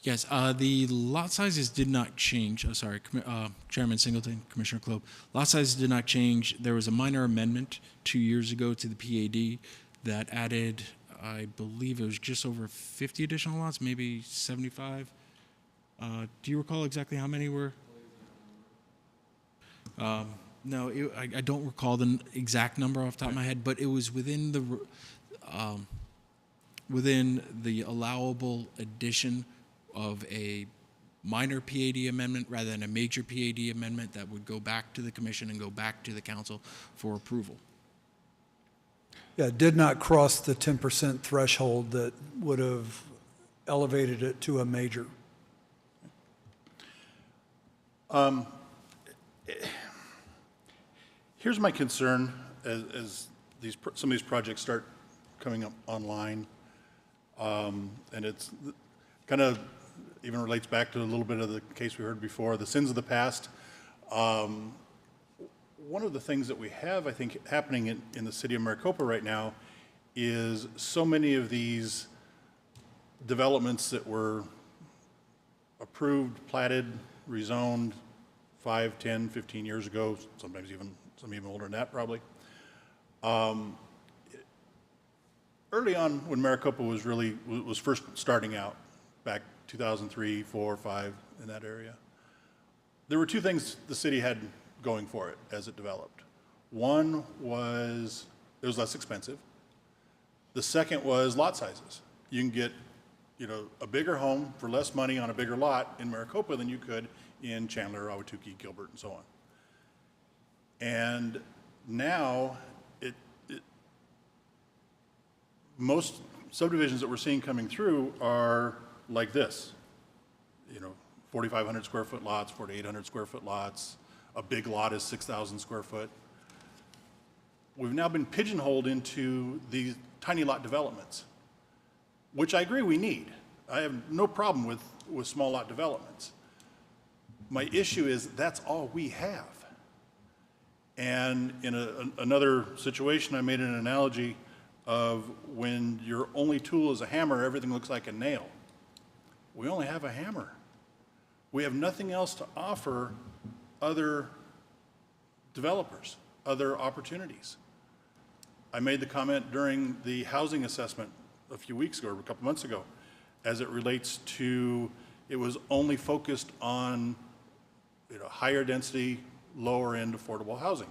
Yes, the lot sizes did not change. Oh, sorry, Chairman Singleton, Commissioner Klob. Lot sizes did not change. There was a minor amendment 2 years ago to the PAD that added, I believe it was just over 50 additional lots, maybe 75. Do you recall exactly how many were? No, I don't recall the exact number off the top of my head, but it was within the allowable addition of a minor PAD amendment rather than a major PAD amendment that would go back to the commission and go back to the council for approval. Yeah, it did not cross the 10% threshold that would have elevated it to a major. Here's my concern as some of these projects start coming up online, and it's kind of even relates back to a little bit of the case we heard before, the sins of the past. One of the things that we have, I think, happening in the city of Maricopa right now is so many of these developments that were approved, platted, rezoned 5, 10, 15 years ago, sometimes even some even older than that probably. Early on when Maricopa was first starting out, back 2003, 4, 5, in that area, there were two things the city had going for it as it developed. One was it was less expensive. The second was lot sizes. You can get, a bigger home for less money on a bigger lot in Maricopa than you could in Chandler, Ahwatukee, Gilbert, and so on. And now most subdivisions that we're seeing coming through are like this, 4,500 square foot lots, 4,800 square foot lots. A big lot is 6,000 square foot. We've now been pigeonholed into these tiny lot developments, which I agree we need. I have no problem with small lot developments. My issue is that's all we have. And in another situation, I made an analogy of when your only tool is a hammer, everything looks like a nail. We only have a hammer. We have nothing else to offer other developers, other opportunities. I made the comment during the housing assessment a few weeks ago, or a couple months ago, as it relates to, it was only focused on higher density, lower end affordable housing,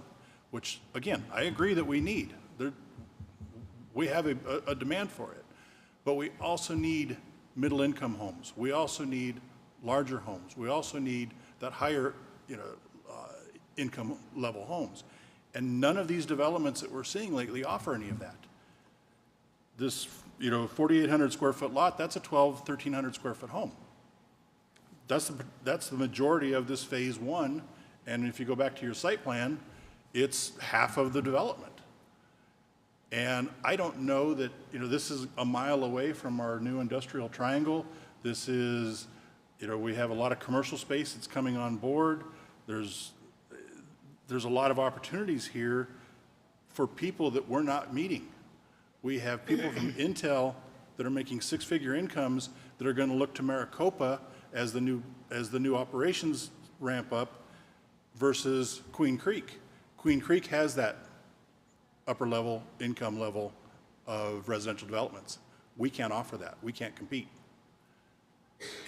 which again, I agree that we need. We have a demand for it, but we also need middle income homes. We also need larger homes. We also need that higher income level homes. And none of these developments that we're seeing lately offer any of that. This 4,800 square foot lot, that's a 1,300 square foot home. That's the majority of this phase one. And if you go back to your site plan, it's half of the development. And I don't know that, this is a mile away from our new industrial triangle. This is, we have a lot of commercial space that's coming on board. there's a lot of opportunities here for people that we're not meeting. We have people from Intel that are making six-figure incomes that are going to look to Maricopa as the new operations ramp up versus Queen Creek. Queen Creek has that upper level income level of residential developments. We can't offer that. We can't compete.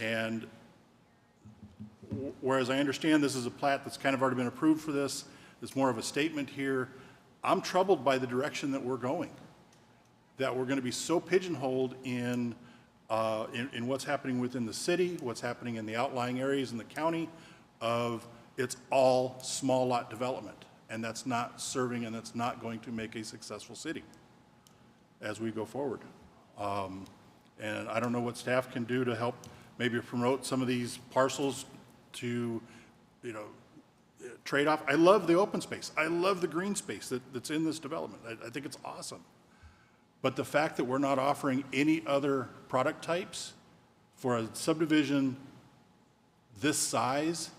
And whereas I understand this is a plat that's kind of already been approved for this, it's more of a statement here. I'm troubled by the direction that we're going, that we're going to be so pigeonholed in what's happening within the city, what's happening in the outlying areas in the county of it's all small lot development. And that's not serving and that's not going to make a successful city as we go forward. And I don't know what staff can do to help maybe promote some of these parcels to, trade off. I love the open space. I love the green space that's in this development. I think it's awesome. But the fact that we're not offering any other product types for a subdivision this size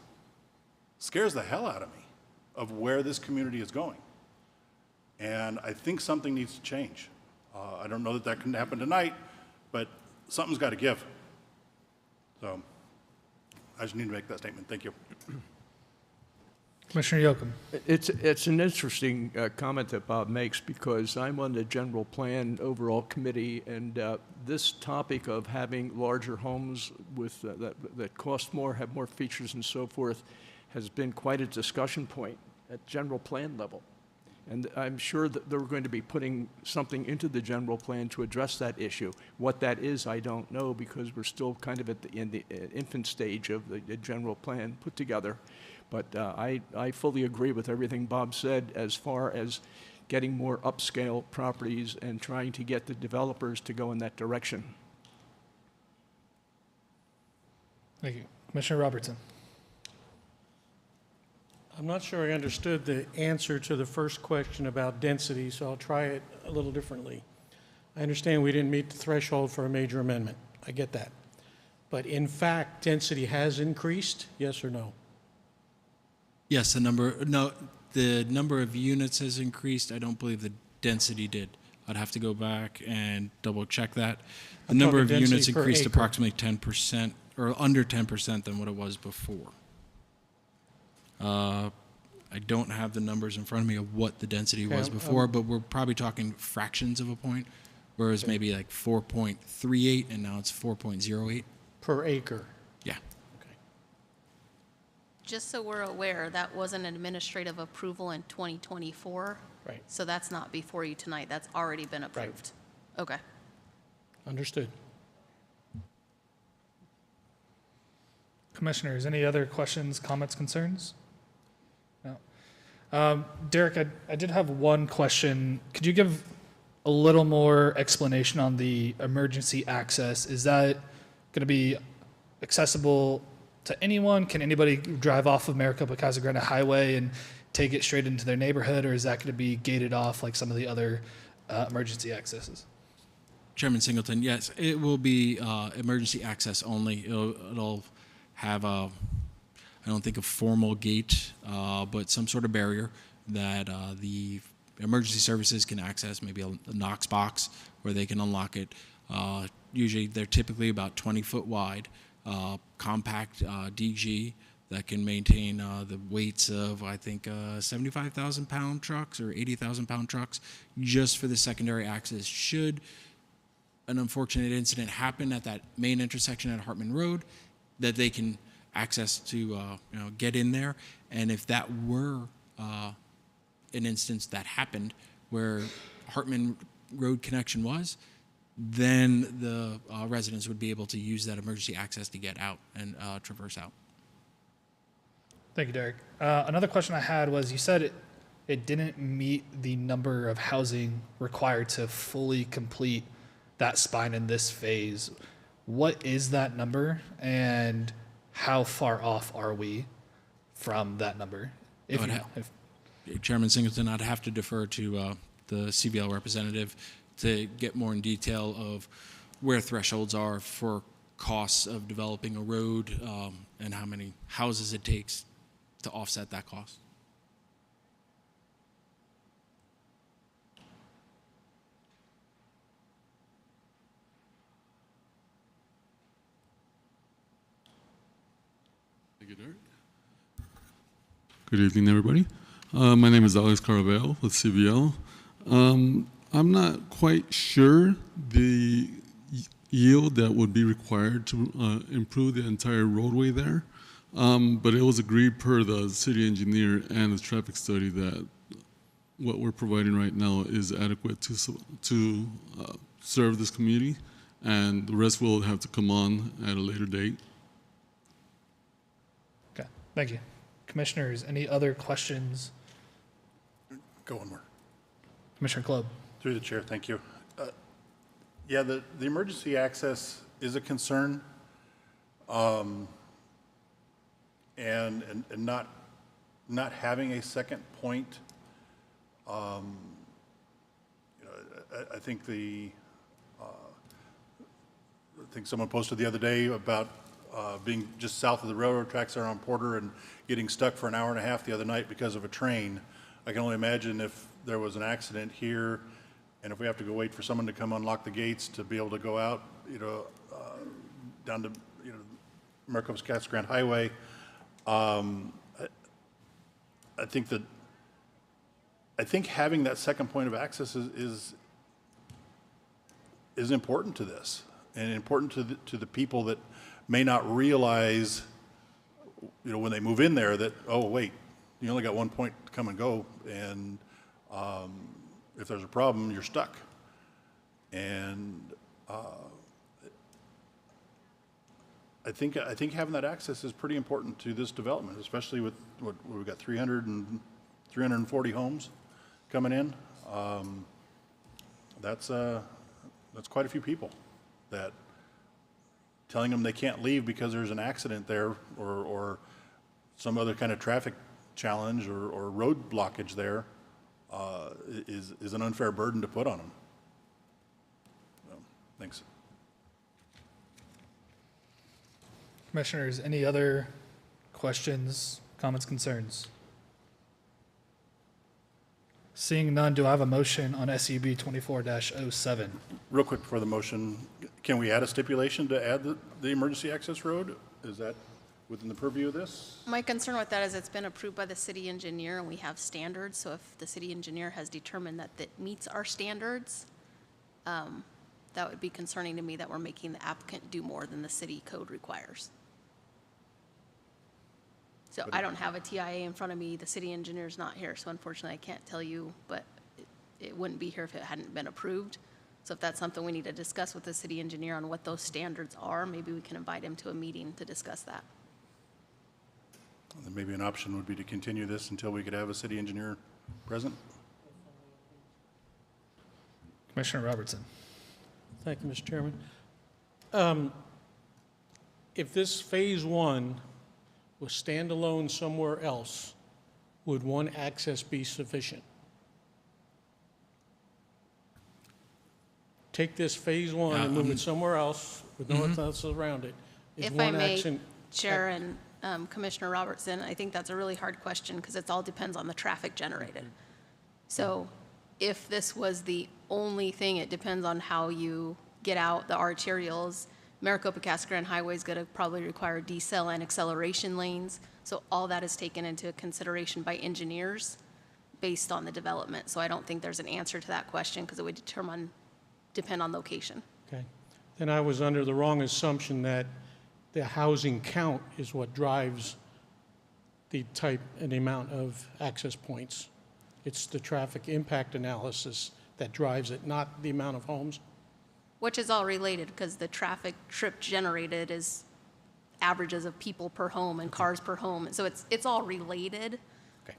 scares the hell out of me of where this community is going. And I think something needs to change. I don't know that can happen tonight, but something's got to give. So I just need to make that statement. Thank you. Commissioner Yoakum. It's an interesting comment that Bob makes because I'm on the general plan overall committee, and this topic of having larger homes with that cost more, have more features and so forth has been quite a discussion point at general plan level. And I'm sure that they're going to be putting something into the general plan to address that issue. What that is, I don't know, because we're still kind of in the infant stage of the general plan put together. But I fully agree with everything Bob said as far as getting more upscale properties and trying to get the developers to go in that direction. Thank you. Commissioner Robertson. I'm not sure I understood the answer to the first question about density, so I'll try it a little differently. I understand we didn't meet the threshold for a major amendment. I get that. But in fact, density has increased, yes or no? Yes, the number of units has increased. I don't believe the density did. I'd have to go back and double check that. The number of units increased approximately 10% or under 10% than what it was before. I don't have the numbers in front of me of what the density was before, but we're probably talking fractions of a point, whereas maybe like 4.38 and now it's 4.08. Per acre? Yeah. Okay. Just so we're aware, that was an administrative approval in 2024. Right. So that's not before you tonight. That's already been approved. Right. Okay. Understood. Commissioners, any other questions, comments, concerns? No. Derek, I did have one question. Could you give a little more explanation on the emergency access? Is that going to be accessible to anyone? Can anybody drive off of Maricopa Casa Grande Highway and take it straight into their neighborhood, or is that going to be gated off like some of the other emergency accesses? Chairman Singleton, yes, it will be emergency access only. It'll have a, I don't think a formal gate, but some sort of barrier that the emergency services can access, maybe a Knox box where they can unlock it. Usually they're typically about 20 foot wide, compact DG that can maintain the weights of, I think, 75,000 pound trucks or 80,000 pound trucks just for the secondary access. Should an unfortunate incident happen at that main intersection at Hartman Road, that they can access to get in there. And if that were an instance that happened where Hartman Road connection was, then the residents would be able to use that emergency access to get out and traverse out. Thank you, Derek. Another question I had was, you said it didn't meet the number of housing required to fully complete that spine in this phase. What is that number, and how far off are we from that number? Chairman Singleton, I'd have to defer to the CBL representative to get more in detail of where thresholds are for costs of developing a road and how many houses it takes to offset that cost. you, Derek. Good evening, everybody. My name is Alex Carvell with CVL. I'm not quite sure the yield that would be required to improve the entire roadway there, but it was agreed per the city engineer and the traffic study that what we're providing right now is adequate to serve this community, and the rest will have to come on at a later date. Okay, thank you. Commissioners, any other questions? Go one more. Commissioner Klob. Through the chair, thank you. Yeah, the emergency access is a concern, and not having a second point. I think I think someone posted the other day about being just south of the railroad tracks there on Porter and getting stuck for an hour and a half the other night because of a train. I can only imagine if there was an accident here, and if we have to go wait for someone to come unlock the gates to be able to go out, down to, Maricopa Casa Grande Highway. I think having that second point of access is important to this, and important to the people that may not realize, when they move in there that, oh wait, you only got one point to come and go, and if there's a problem, you're stuck. And I think having that access is pretty important to this development, especially with what we've got 340 homes coming in. That's quite a few people that telling them they can't leave because there's an accident there or some other kind of traffic challenge or road blockage there is an unfair burden to put on them. So, thanks. Commissioners, any other questions, comments, concerns? Seeing none, do I have a motion on SUB 24-07? Real quick before the motion, can we add a stipulation to add the emergency access road? Is that within the purview of this? My concern with that is it's been approved by the city engineer and we have standards. So if the city engineer has determined that that meets our standards, that would be concerning to me that we're making the applicant do more than the city code requires. So I don't have a TIA in front of me. The city engineer's not here, so unfortunately I can't tell you, but it wouldn't be here if it hadn't been approved. So if that's something we need to discuss with the city engineer on what those standards are, maybe we can invite him to a meeting to discuss that. Then maybe an option would be to continue this until we could have a city engineer present. Commissioner Robertson. Thank you, Mr. Chairman. If this phase one was standalone somewhere else, would one access be sufficient? Take this phase one and move it somewhere else with no one else around it. If I may, Chair and Commissioner Robertson, I think that's a really hard question because it all depends on the traffic generated. So if this was the only thing, it depends on how you get out the arterials. Maricopa Casa Grande Highway is going to probably require decel and acceleration lanes. So all that is taken into consideration by engineers based on the development. So I don't think there's an answer to that question because it would depend on location. Okay. Then I was under the wrong assumption that the housing count is what drives the type and the amount of access points. It's the traffic impact analysis that drives it, not the amount of homes. Which is all related because the traffic trip generated is averages of people per home and cars per home. So it's all related,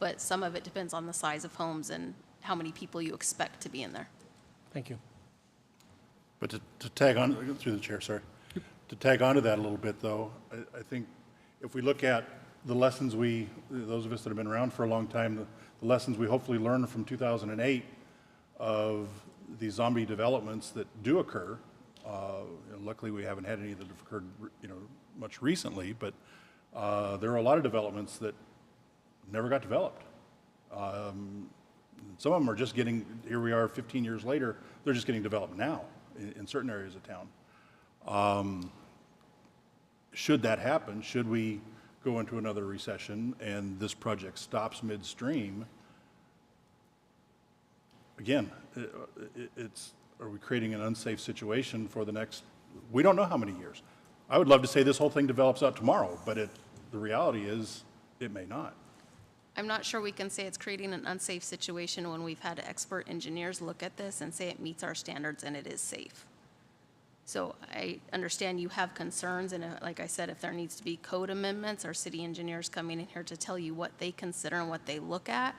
but some of it depends on the size of homes and how many people you expect to be in there. Thank you. But to tag on, through the chair, sorry. To tag onto that a little bit though, I think if we look at the lessons those of us that have been around for a long time, the lessons we hopefully learned from 2008 of these zombie developments that do occur. Luckily, we haven't had any that have occurred, much recently. But there are a lot of developments that never got developed. Some of them are just getting. Here we are, 15 years later. They're just getting developed now in certain areas of town. Should that happen? Should we go into another recession and this project stops midstream, again, are we creating an unsafe situation for the next, we don't know how many years. I would love to say this whole thing develops out tomorrow, but the reality is it may not. I'm not sure we can say it's creating an unsafe situation when we've had expert engineers look at this and say it meets our standards and it is safe. So I understand you have concerns, and like I said, if there needs to be code amendments or city engineers coming in here to tell you what they consider and what they look at,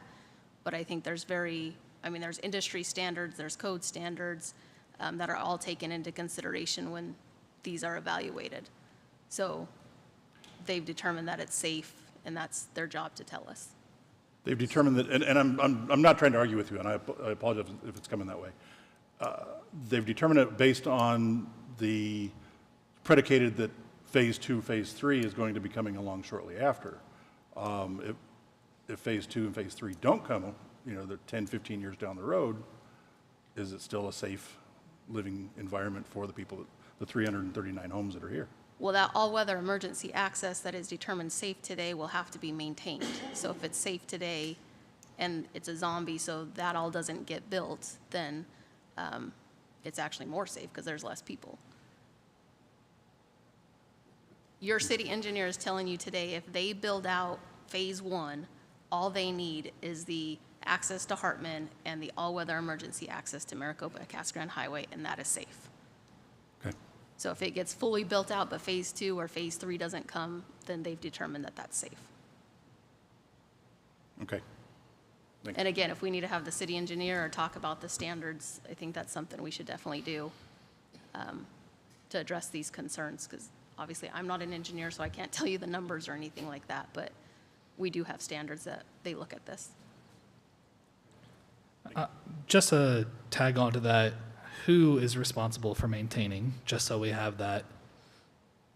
but I think there's there's industry standards, there's code standards that are all taken into consideration when these are evaluated. So they've determined that it's safe, and that's their job to tell us. They've determined that, and I'm not trying to argue with you, and I apologize if it's coming that way. They've determined it based on the predicated that phase 2, phase 3 is going to be coming along shortly after. If phase 2 and phase 3 don't come, they're 10, 15 years down the road, is it still a safe living environment for the people, the 339 homes that are here? Well, that all-weather emergency access that is determined safe today will have to be maintained. So if it's safe today and it's a zombie, so that all doesn't get built, then it's actually more safe because there's less people. Your city engineer is telling you today if they build out phase 1, all they need is the access to Hartman and the all-weather emergency access to Maricopa Casa Grande Highway, and that is safe. Okay. So if it gets fully built out, but phase 2 or phase 3 doesn't come, then they've determined that that's safe. Okay. And again, if we need to have the city engineer or talk about the standards, I think that's something we should definitely do to address these concerns, because obviously I'm not an engineer, so I can't tell you the numbers or anything like that, but we do have standards that they look at this. Just to tag on to that, who is responsible for maintaining, just so we have that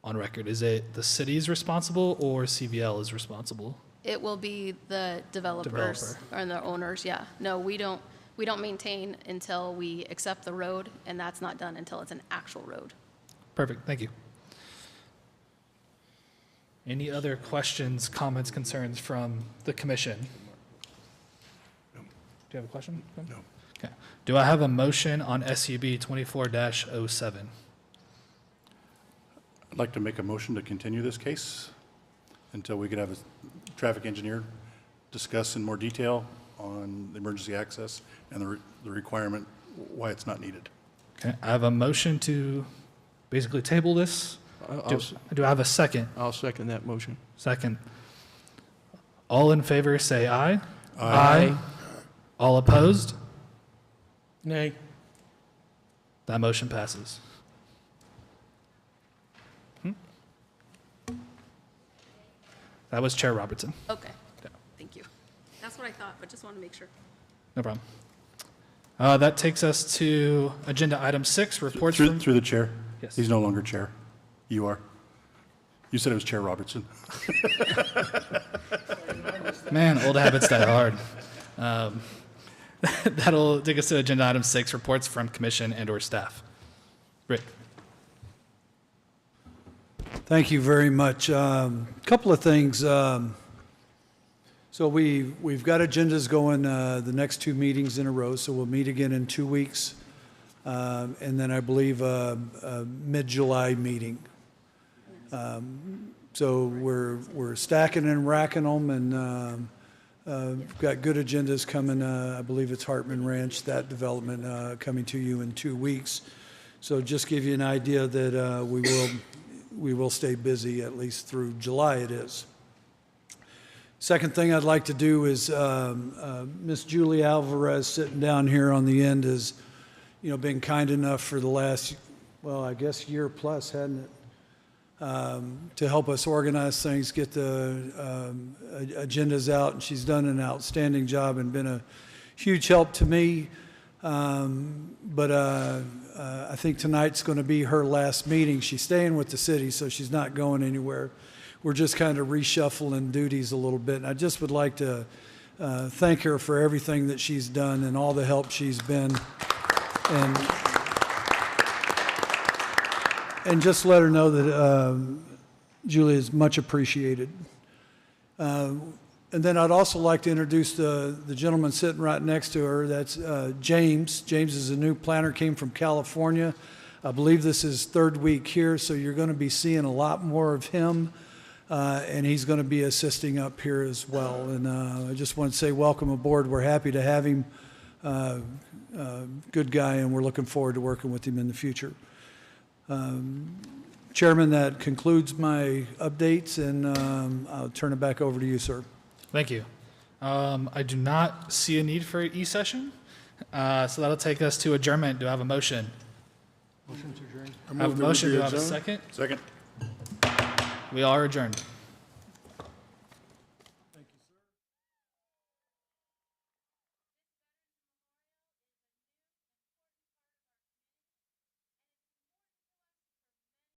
on record? Is it the city's responsible or CVL is responsible? It will be the developers and the owners, yeah. No, we don't maintain until we accept the road, and that's not done until it's an actual road. Perfect, thank you. Any other questions, comments, concerns from the commission? Do you have a question? No. Okay. Do I have a motion on SUB 24-07? I'd like to make a motion to continue this case until we could have a traffic engineer discuss in more detail on the emergency access and the requirement, why it's not needed. Okay, I have a motion to basically table this. Do I have a second? I'll second that motion. Second. All in favor say aye. Aye. All opposed? Nay. That motion passes. That was Chair Robertson. Okay, thank you. That's what I thought, but just wanted to make sure. No problem. That takes us to agenda item 6, reports from... Through the chair. Yes. He's no longer chair. You are. You said it was Chair Robertson. Man, old habits die hard. That'll take us to agenda item 6, reports from commission and or staff. Rick. Thank you very much. Couple of things. So we've got agendas going the next 2 meetings in a row, so we'll meet again in 2 weeks. And then I believe a mid-July meeting. So we're stacking and racking them, and we've got good agendas coming. I believe it's Hartman Ranch, that development coming to you in 2 weeks. So just give you an idea that we will stay busy at least through July. It is. Second thing I'd like to do is Miss Julie Alvarez, sitting down here on the end, has been kind enough for the last, well, I guess year plus, hadn't it? To help us organize things, get the agendas out, and she's done an outstanding job and been a huge help to me. But I think tonight's going to be her last meeting. She's staying with the city, so she's not going anywhere. We're just kind of reshuffling duties a little bit. And I just would like to thank her for everything that she's done and all the help she's been. And just let her know that Julie is much appreciated. And then I'd also like to introduce the gentleman sitting right next to her. That's James. James is a new planner, came from California. I believe this is third week here, so you're going to be seeing a lot more of him. And he's going to be assisting up here as well. And I just want to say welcome aboard. We're happy to have him. Good guy, and we're looking forward to working with him in the future. Chairman, that concludes my updates, and I'll turn it back over to you, sir. Thank you. I do not see a need for an e-session, so that'll take us to adjournment. Do I have a motion? Motion to adjourn. I have a motion. Do I have a second? Second. We are adjourned.